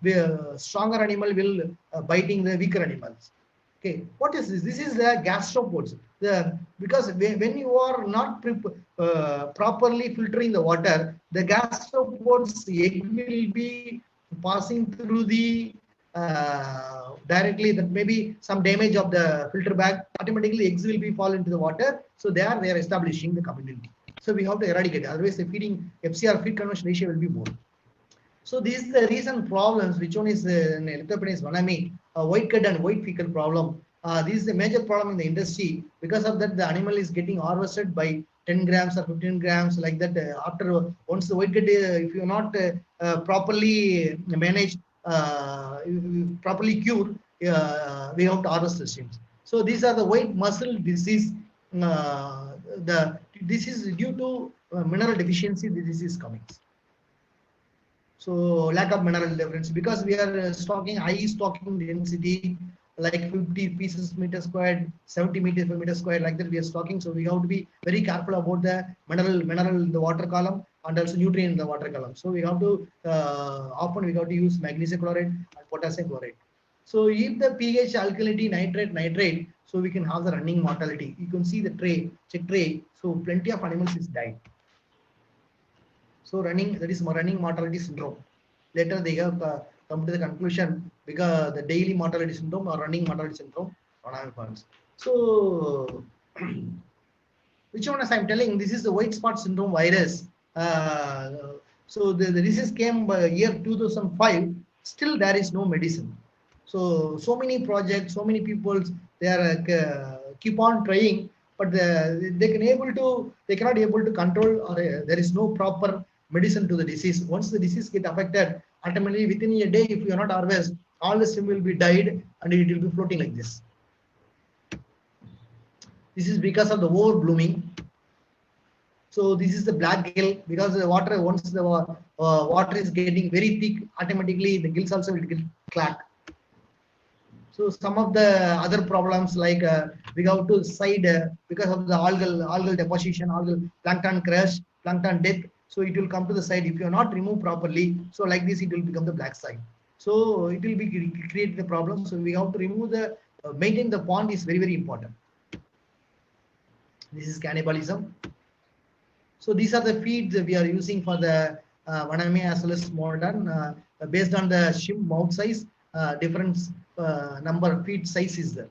stronger animal will biting the weaker animals. Okay, what is this? This is the gastropods. Because when you are not properly filtering the water, the gastropods egg will be passing through the directly, that maybe some damage of the filter bag, automatically eggs will be fall into the water. So they are establishing the community. So we have to eradicate it. Otherwise the feeding FCR feed conversion ratio will be more. So these are the recent problems. Which one is Lithopenes vanami, white cud and white fecal problem. This is a major problem in the industry. Because of that, the animal is getting harvested by 10 grams or 15 grams like that. After once the white cud, if you are not properly managed, properly cured, we have to harvest the shrimps. So these are the white mussel disease. This is due to mineral deficiency. This is coming. So lack of mineral difference because we are stocking high stocking density like 50 pieces meter squared, 70 meters per meter squared, like that we are stocking. So we have to be very careful about the mineral in the water column and also nutrient in the water column. So we have to often we have to use magnesium chloride and potassium chloride. So if the pH alkalinity nitrate, so we can have the running mortality. You can see the check tray. So plenty of animals is died. So that is running mortality syndrome. Later they have come to the conclusion because the daily mortality syndrome or running mortality syndrome on our funds. So which one as I'm telling, this is the white spot syndrome virus. So the disease came by year 2005. Still there is no medicine. So many projects, so many people, they are keep on trying, but they cannot able to control, or there is no proper medicine to the disease. Once the disease get affected, automatically within a day, if you are not harvest, all the shrimp will be died and it will be floating like this. This is because of the over blooming. So this is the black gill, because the water, once the water is getting very thick, automatically the gills also will get cracked. So some of the other problems like we have to side because of the algal deposition, algal plankton crash, plankton death. So it will come to the side if you are not removed properly. So like this, it will become the black side. So it will be create the problem. So we have to remove the maintain the pond is very important. This is cannibalism. So these are the feeds that we are using for the Vaname as well as Smolden based on the shrimp mouth size. Different number of feet size is there.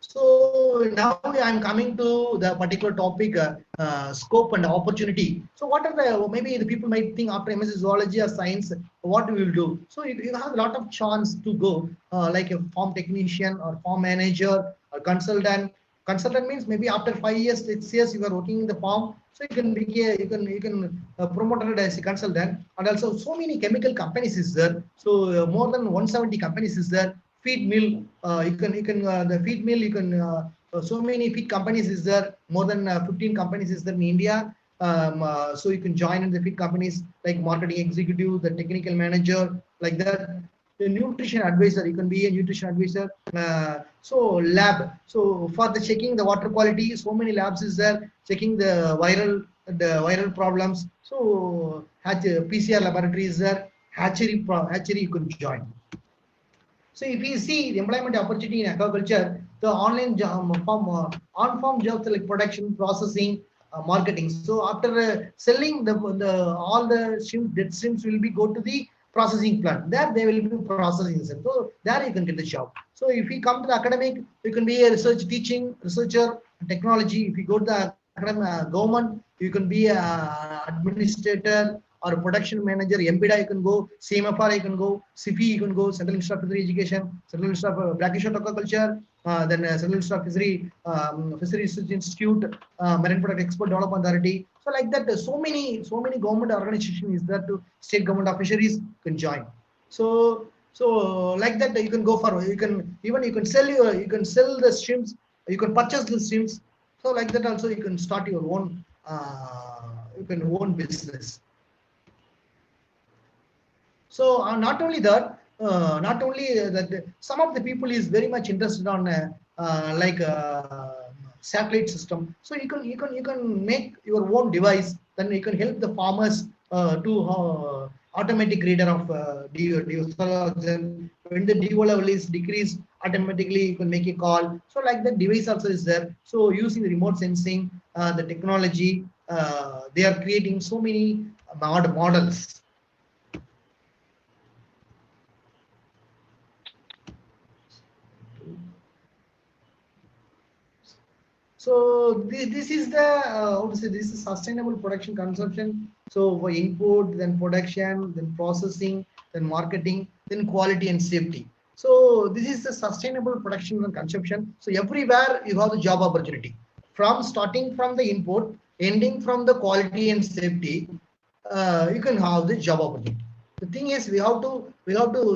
So now I am coming to the particular topic, scope and opportunity. So what are the, maybe the people might think after MSc Zoology or Science, what we will do? So you have a lot of chance to go like a farm technician or farm manager or consultant. Consultant means maybe after 5 years, 6 years you are working in the farm, so you can be a, you can promoted as a consultant. And also so many chemical companies is there. So more than 170 companies is there. Feed mill, the feed mill, you can so many feed companies is there. More than 15 companies is there in India. So you can join in the feed companies like marketing executive, the technical manager, like that. A nutrition advisor, you can be a nutrition advisor. So lab, so for the checking the water quality, so many labs is there, checking the viral problems. So PCR laboratory is there, hatchery you can join. So if you see the employment opportunity in aquaculture, the online on-farm jobs like production, processing, marketing. So after selling all the shrimp, dead shrimps will be go to the processing plant. There they will be processing them. So there you can get the job. So if you come to the academic, you can be a research teaching, researcher, technology. If you go to the academic, government, you can be a administrator or a production manager. MPDA you can go, CMFR you can go, CFI you can go, Central Institute of Fishery Education, Central Institute of Brackish Aquaculture, then Central Institute of Fishery Research Institute, Marine Product Export Development Authority. So like that, so many government organizations is there to state government of fisheries can join. So like that you can go for, you can sell the shrimps, you can purchase the shrimps. So like that also you can start your own own business. So not only that, some of the people is very much interested on satellite system. So you can make your own device. Then you can help the farmers to automatic reader of when the DO level is decreased, automatically you can make a call. So like that device also is there. So using the remote sensing, the technology, they are creating so many models. So this is the how to say, this is sustainable production consumption. So for input, then production, then processing, then marketing, then quality and safety. So this is the sustainable production and consumption. So everywhere you have the job opportunity, from starting from the input, ending from the quality and safety. You can have the job opportunity. The thing is, we have to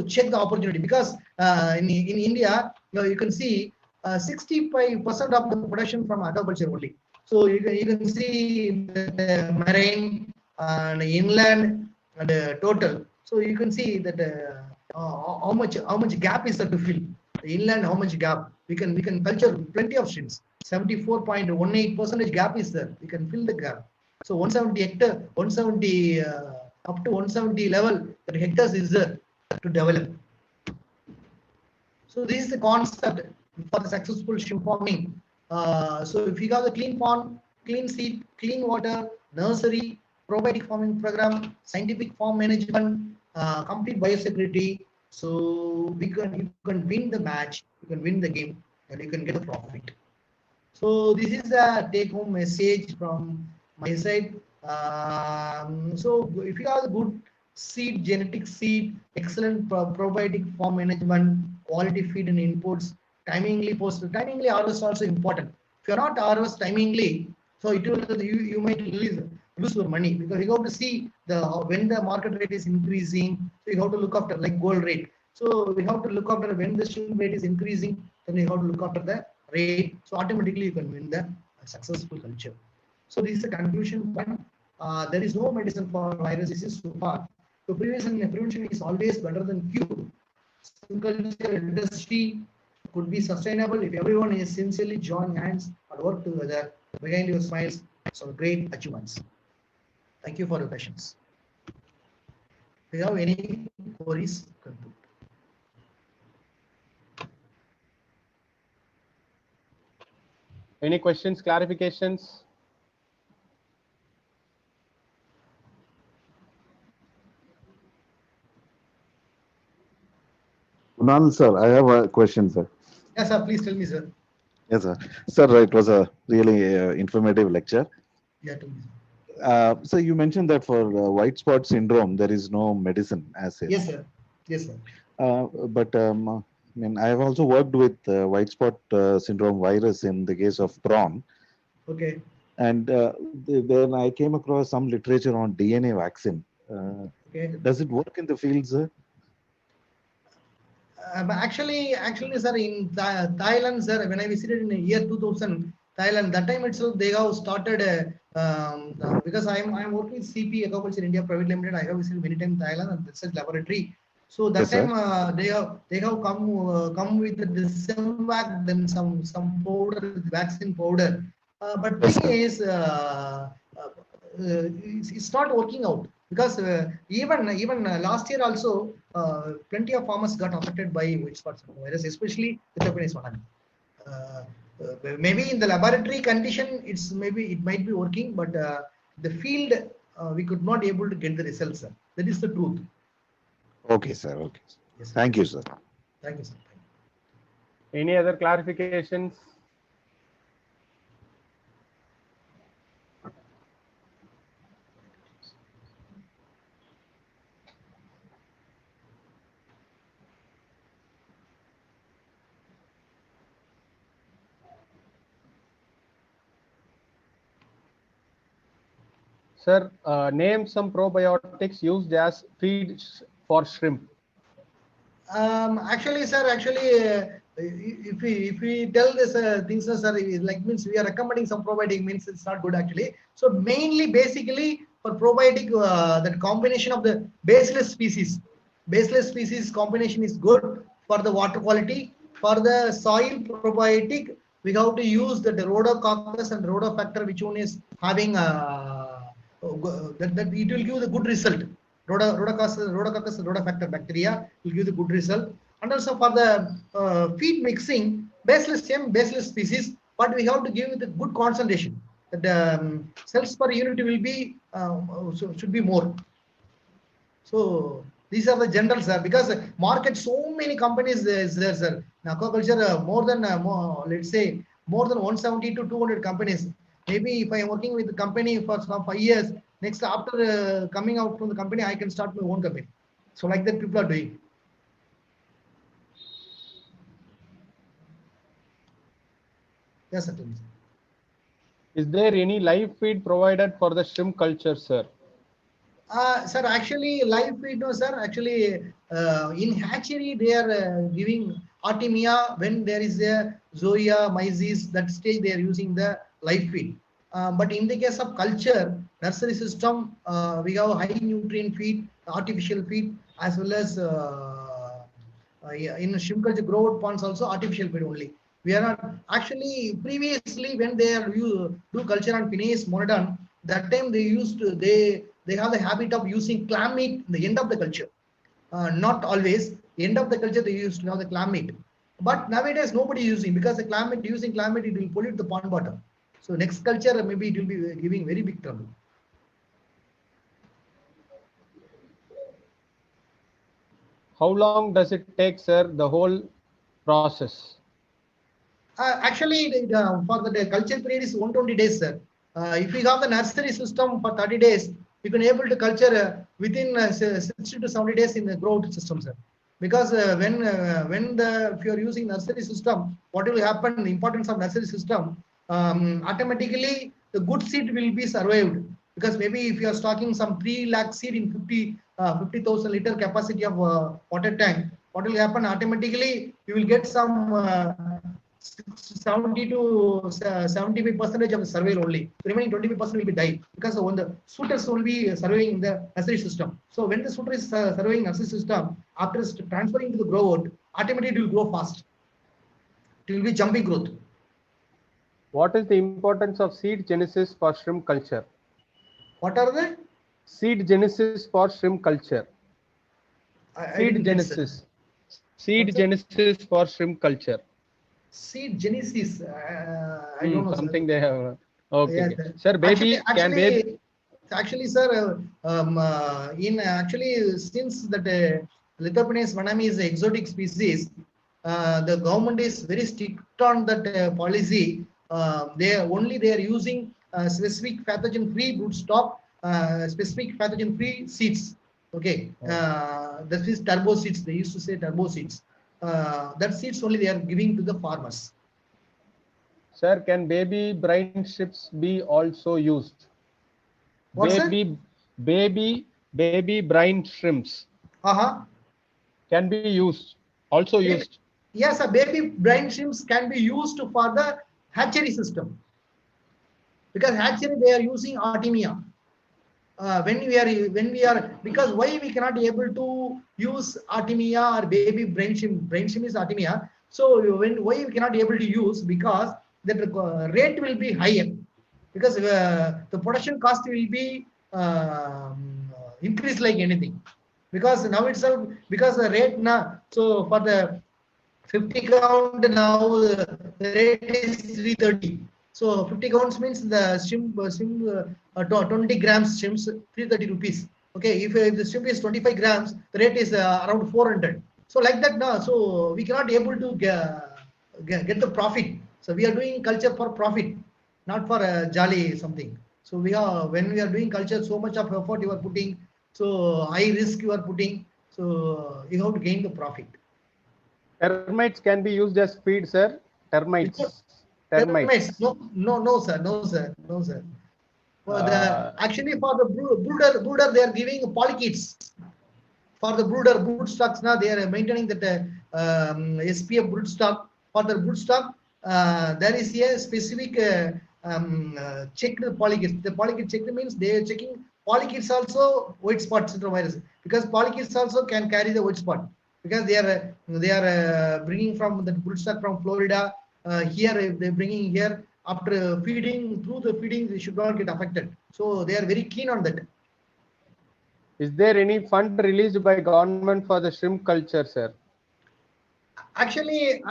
check the opportunity, because in India, you can see 65% of the production from agriculture only. So you can see the marine and inland and total. So you can see that how much gap is there to fill. The inland, how much gap we can culture plenty of shrimps. 74.18% gap is there. We can fill the gap. So 170 hectare, 170 up to 170 level that hectares is there to develop. So this is the concept for the successful shrimp farming. So if you have the clean pond, clean seed, clean water, nursery, probiotic farming program, scientific farm management, complete biosecurity, so you can win the match, you can win the game, and you can get the profit. So this is a take-home message from my side. So if you have a good seed, genetic seed, excellent probiotic farm management, quality feed and inputs, timingly harvest also important. If you're not harvest timingly, so it will you might lose lose your money, because you have to see the when the market rate is increasing. So you have to look after like gold rate. So we have to look after when the shrimp rate is increasing, then you have to look after the rate. So automatically you can win the successful culture. So this is a conclusion point. There is no medicine for virus disease so far. So prevention is always better than cure. Agriculture industry could be sustainable if everyone is sincerely join hands and work together behind your smiles. So great achievements. Thank you for your patience. If you have any queries, conclude. Any questions, clarifications? Kunal sir, I have a question, sir. Yes, sir. Please tell me, sir. Yes, sir. Sir, it was a really informative lecture. Yeah, tell me, sir. So you mentioned that for white spot syndrome, there is no medicine as such. Yes, sir. Yes, sir. But I mean, I have also worked with white spot syndrome virus in the case of prawn. Okay. And then I came across some literature on DNA vaccine. Okay. Does it work in the field, sir? Actually, sir, in Thailand, sir, when I visited in the year 2000, Thailand, that time itself they have started because I'm working with CP Aquaculture India Private Limited. I have visited many times Thailand and research laboratory. So that Yes, sir. time they have come with the Semvac, then some powder, vaccine powder. But Yes, thing sir. is, it's not working out, because even last year also plenty of farmers got affected by white spot virus, especially the Japanese one. Maybe in the laboratory condition it might be working, but the field we could not able to get the results, sir. That is the truth. Okay, sir. Okay. Yes, sir. Thank you, sir. Thank you, sir. Any other clarifications? Sir, name some probiotics used as feed for shrimp. Actually, sir, if we tell this things, sir, like means we are recommending some probiotic, means it's not good actually. So mainly, basically, for probiotic, that combination of the baseless species combination is good for the water quality. For the soil probiotic, we have to use the Rhodococcus and Rhodofactor, which one is having that it will give the good result. Rhodococcus Rhodofactor bacteria will give the good result. And also for the feed mixing, baseless species, but we have to give it a good concentration. The cells per unit will be should be more. So these are the generals, sir, because market so many companies is there, sir. In aquaculture, more than let's say more than 170 to 200 companies. Maybe if I am working with the company for 5 years, next after coming out from the company, I can start my own company. So like that, people are doing. Yes, sir. Is there any live feed provided for the shrimp culture, sir? Sir, actually, live feed, no, sir. Actually, in hatchery, they are giving Artemia. When there is a Zoea, Mysis, that stage they are using the live feed. But in the case of culture, nursery system, we have high nutrient feed, artificial feed, as well as in shrimp culture grow ponds also artificial feed only. We are not actually previously when they are do culture on Phineas monodon, that time they used to they have the habit of using clam meat in the end of the culture. Not always. End of the culture they used to have the clam meat. But nowadays nobody using, because the clam meat, using clam meat, it will pollute the pond bottom. So next culture maybe it will be giving very big trouble. How long does it take, sir, the whole process? Actually, for the culture period is 120 days, sir. If we have the nursery system for 30 days, you can able to culture within 60 to 70 days in the growth system, sir. Because if you are using nursery system, what will happen? The importance of nursery system, automatically the good seed will be survived. Because maybe if you are stocking some 3 lakh seed in 50,000 liter capacity of water tank, what will happen automatically? You will get some 70 to 75% of the survey only. The remaining 25% will be died because when the suitors will be surveying the nursery system. So when the suitor is surveying nursery system, after transferring to the grower, automatically it will grow fast. It will be jumping growth. What is the importance of seed genesis for shrimp culture? What are the Seed genesis for shrimp culture. I Seed didn't get, sir. genesis. Seed What's that? genesis for shrimp culture. Seed genesis. I don't know, Something sir. they have. Okay. Yes, Okay. sir. Sir, baby can baby. Actually, sir, since that Lithopenes vanami is an exotic species, the government is very strict on that policy. They are using specific pathogen-free broodstock, specific pathogen-free seeds. Okay, that is turbo seeds. They used to say turbo seeds. That seeds only they are giving to the farmers. Sir, can baby brine shrimps be also used? What, sir? Baby brine shrimps can be used, also used. Yes, a baby brine shrimps can be used for the hatchery system. Because hatchery they are using Artemia. When we are because why we cannot be able to use Artemia or baby brine shrimp is Artemia. So why we cannot be able to use, because the rate will be higher, because the production cost will be increased like anything, because now itself, because the rate now, so for the 50 count now the rate is 330. So 50 counts means the shrimp 20 grams shrimps 330 rupees. Okay, if the shrimp is 25 grams, the rate is around 400. So like that now, so we cannot able to get the profit. So we are doing culture for profit, not for jolly something. So when we are doing culture, so much of effort you are putting, so high risk you are putting, so you have to gain the profit. Termites can be used as feed, sir. Termites. No, sir. Actually, for the brooder, they are giving polychaetes. For the brood stocks, now they are maintaining that SPF brood stock. For the brood stock, there is a specific checked polychaetes. The polychaete checked means they are checking polychaetes also white spot syndrome virus, because polychaetes also can carry the white spot, because they are bringing from the broodstock from Florida. Here they're bringing here, after feeding, through the feeding they should not get affected. So they are very keen on that. Is there any fund released by government for the shrimp culture, sir? Actually,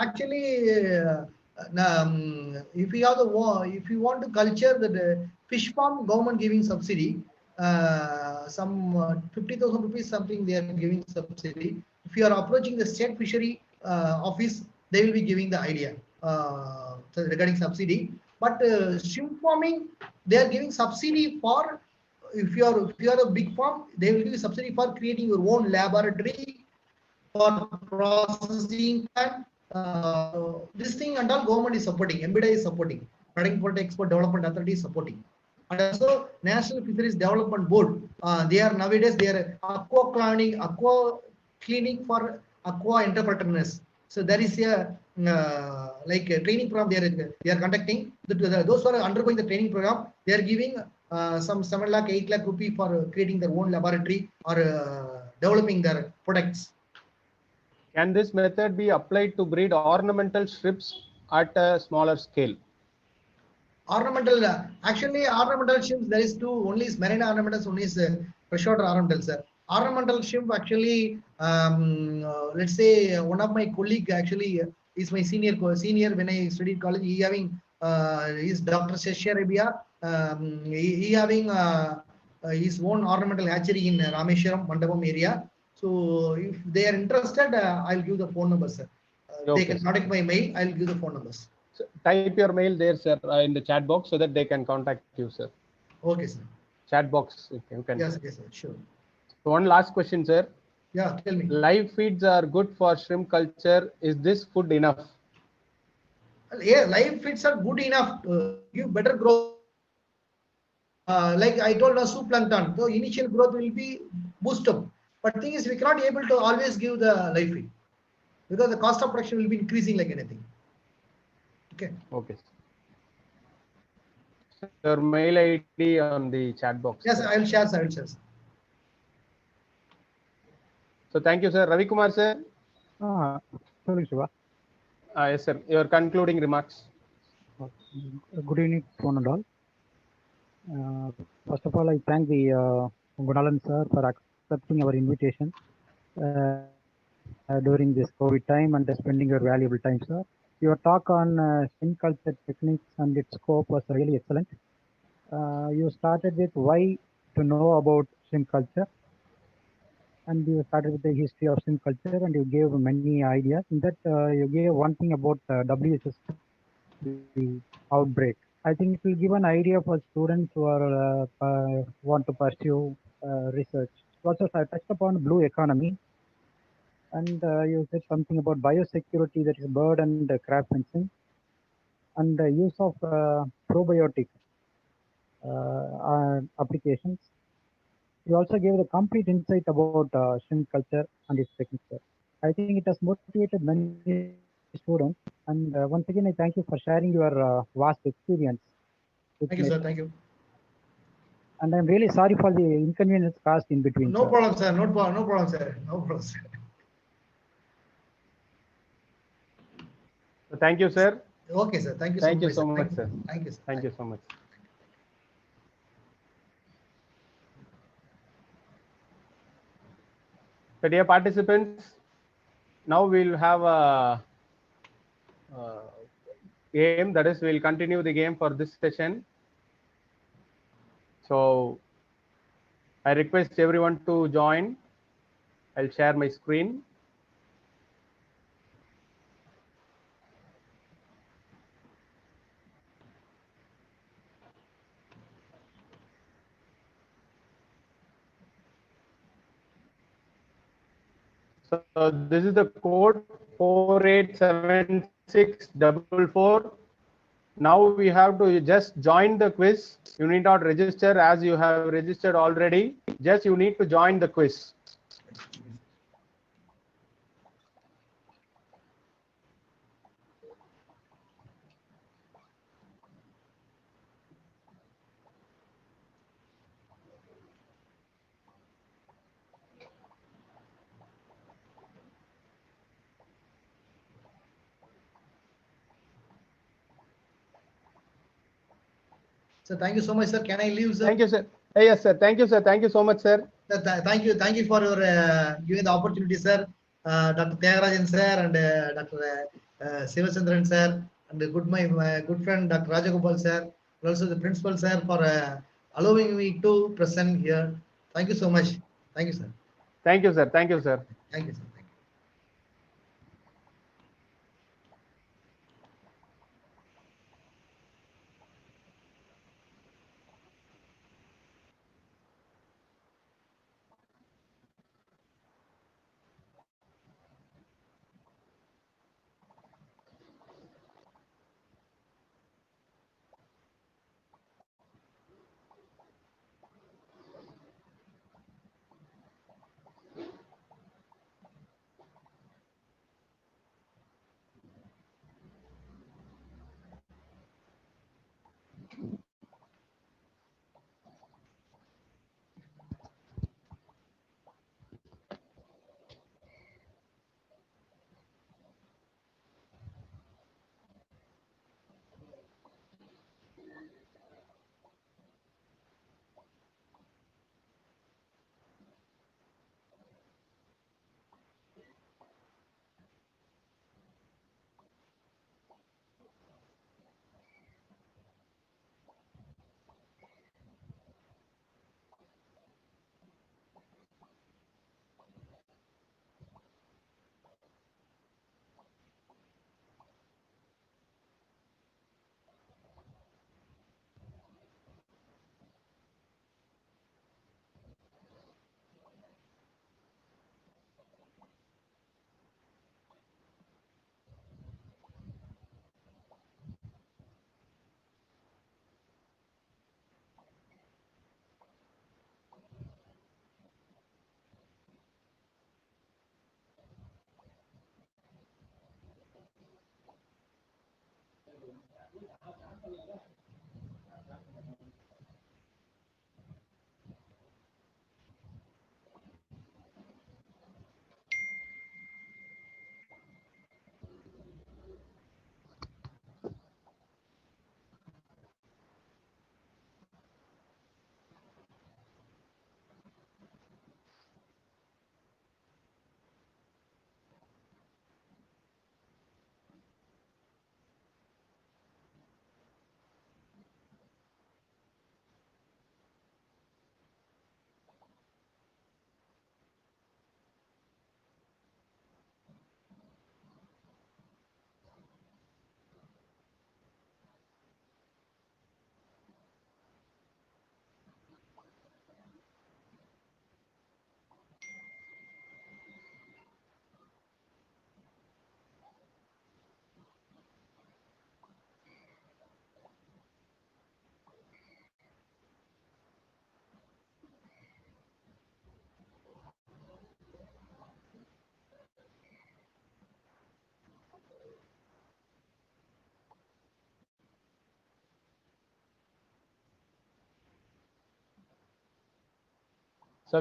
if you want to culture the fish farm, government giving subsidy, some 50,000 rupees something they are giving subsidy. If you are approaching the state fishery office, they will be giving the idea regarding subsidy. But shrimp farming, they are giving subsidy for, if you are a big farm, they will give you subsidy for creating your own laboratory, for processing plant. This thing and all government is supporting, MBDA is supporting, Product Import Export Development Authority is supporting, and also National Fisheries Development Board. They are nowadays aqua cleaning for aqua entrepreneurs. So there is a like a training program they are conducting. Those who are undergoing the training program, they are giving some 7 lakh 8 lakh rupee for creating their own laboratory or developing their products. Can this method be applied to breed ornamental shrimps at a smaller scale? Ornamental, actually ornamental shrimps, there is two, only is marine ornamentals, one is freshwater ornamentals. Ornamental shrimp, actually, let's say one of my colleague actually is my senior when I studied college. He having is Dr. Shashi Arabia. He having his own ornamental hatchery in Rameshwaram, Mandapam area. So if they are interested, I'll give the phone numbers, sir. They can contact my mail. I'll give the phone numbers. So type your mail there, sir, in the chat box, so that they can contact you, sir. Okay, sir. Chat box, you can. Yes, sir. Sure. So one last question, sir. Yeah, tell me. Live feeds are good for shrimp culture. Is this food enough? Yeah, live feeds are good enough. Give better growth. like I told, zooplankton. So initial growth will be boosted, but thing is we cannot able to always give the live feed because the cost of production will be increasing like anything. Okay. Okay. Your mail ID on the chat box. Yes, I will share, sir. I will share, sir. So thank you, sir. Ravi Kumar, sir. Sorry, Shiva. Yes, sir. Your concluding remarks. Good evening to one and all. First of all, I thank the Gunalan sir for accepting our invitation during this COVID time and spending your valuable time, sir. Your talk on skin culture techniques and its scope was really excellent. You started with why to know about skin culture, and you started with the history of skin culture, and you gave many ideas. In that, you gave one thing about WHS outbreak. I think it will give an idea for students who are want to pursue research. Also, I touched upon blue economy, and you said something about biosecurity, that is bird and crab fencing, and the use of probiotic applications. You also gave the complete insight about shrimp culture and its techniques. I think it has motivated many students. And once again, I thank you for sharing your vast experience with Thank you, me. sir. Thank you. And I'm really sorry for the inconvenience caused in between. No problem, sir. No problem. No problem, sir. No problem, sir. So thank you, sir. Okay, sir. Thank you Thank you much, so much, sir. Thank you, sir. Thank you so much. So dear participants, now we'll have a game, that is we'll continue the game for this session. So I request everyone to join. I'll share my screen. So this is the code 487644. Now we have to just join the quiz. You need not register as you have registered already. Just you need to join the quiz. So thank you so much, sir. Can I leave, sir? Thank you, sir. Yes, sir. Thank you, sir. Thank you so much, sir. Thank you. Thank you for your giving the opportunity, sir. Dr. Tyagarajan, sir, and Dr. Sivachandran, sir, and my good friend, Dr. Rajagopal, sir, and also the principal, sir, for allowing me to present here. Thank you so much. Thank you, sir. Thank you, sir. Thank you, sir. Thank you, sir. Thank you. So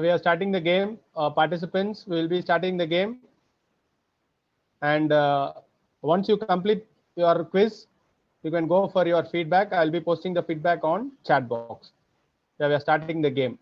we are starting the game. Participants, we will be starting the game. And once you complete your quiz, you can go for your feedback. I'll be posting the feedback on chat box. So we are starting the game.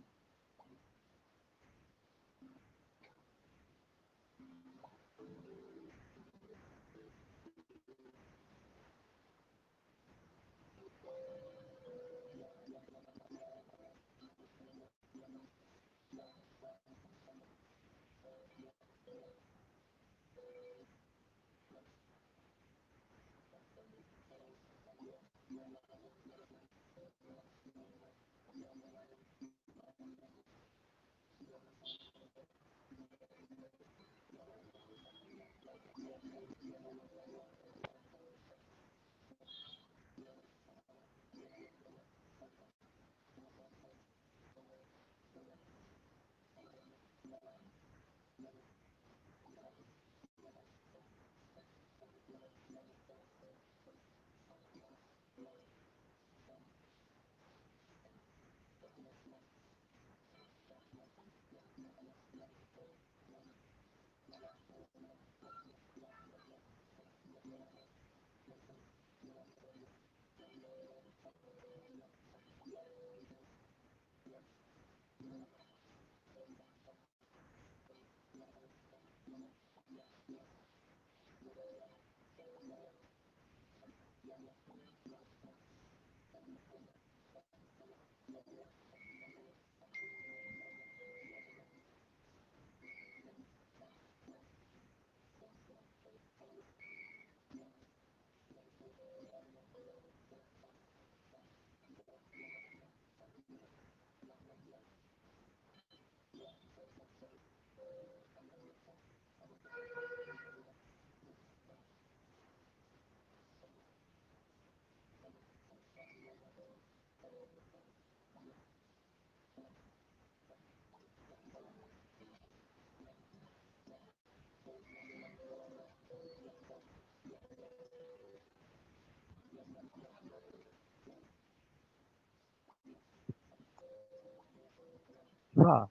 Shiva.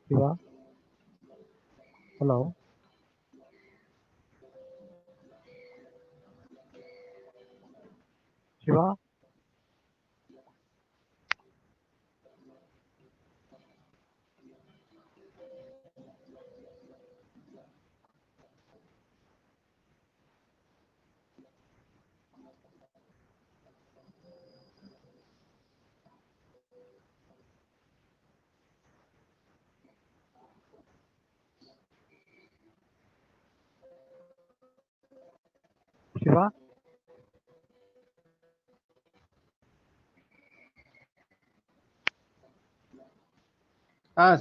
Shiva. Hello. Shiva. Shiva.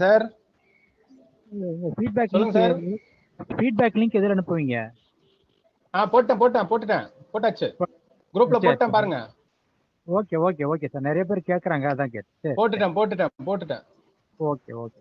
Sir feedback சொல்லுங்க link sir. Feedback link எதில் அனுப்புவீங்க? போட்டாச்சு. குரூப்ல சரி போட்டேன் சரி. பாருங்க. Okay okay okay sir, நிறைய பேர் கேட்குறாங்க, அதான் கேட்டு. சரி போட்டுட்டேன். Okay okay.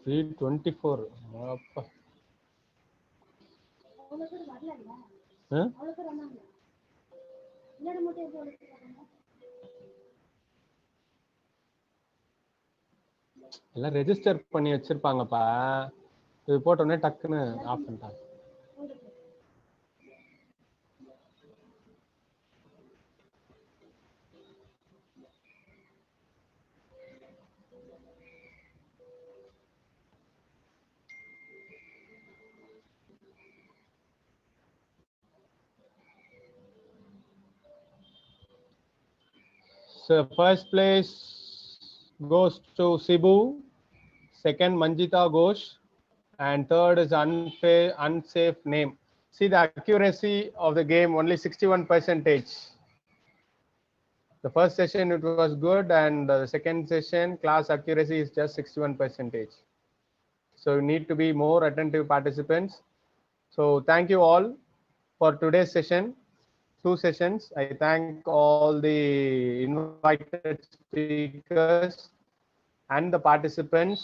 3:24. அப்பா. ஆ? எல்லாம் ரெஜிஸ்டர் பண்ணி வச்சிருப்பாங்கப்பா. இது போட்ட உடனே டக்குன்னு ஆஃப் பண்ணிட்டாங்க. So first place goes to Sibu, second Manjita Ghosh, and third is unsafe name. See the accuracy of the game, only 61%. The first session it was good, and the second session class accuracy is just 61%. So you need to be more attentive participants. So thank you all for today's session. 2 sessions. I thank all the invited speakers and the participants.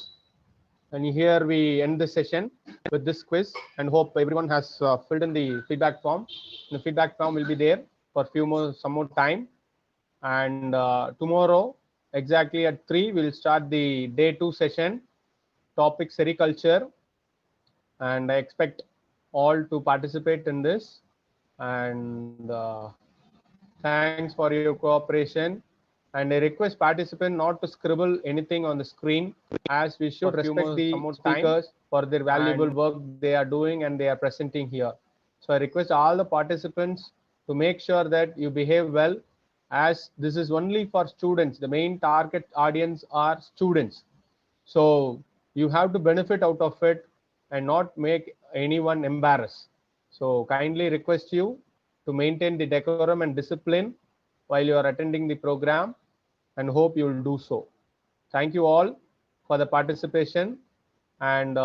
And here we end the session with this quiz, and hope everyone has filled in the feedback form. The feedback form will be there for some more time. And tomorrow, exactly at 3, we'll start the day 2 session, topic sericulture. And I expect all to participate in this. And thanks for your cooperation. And I request participants not to scribble anything on the screen, as we should respect the speakers for their valuable work they are doing and they are presenting here. So I request all the participants to make sure that you behave well, as this is only for students. The main target audience are students. So you have to benefit out of it and not make anyone embarrassed. So kindly request you to maintain the decorum and discipline while you are attending the program, and hope you will do so. Thank you all for the participation, and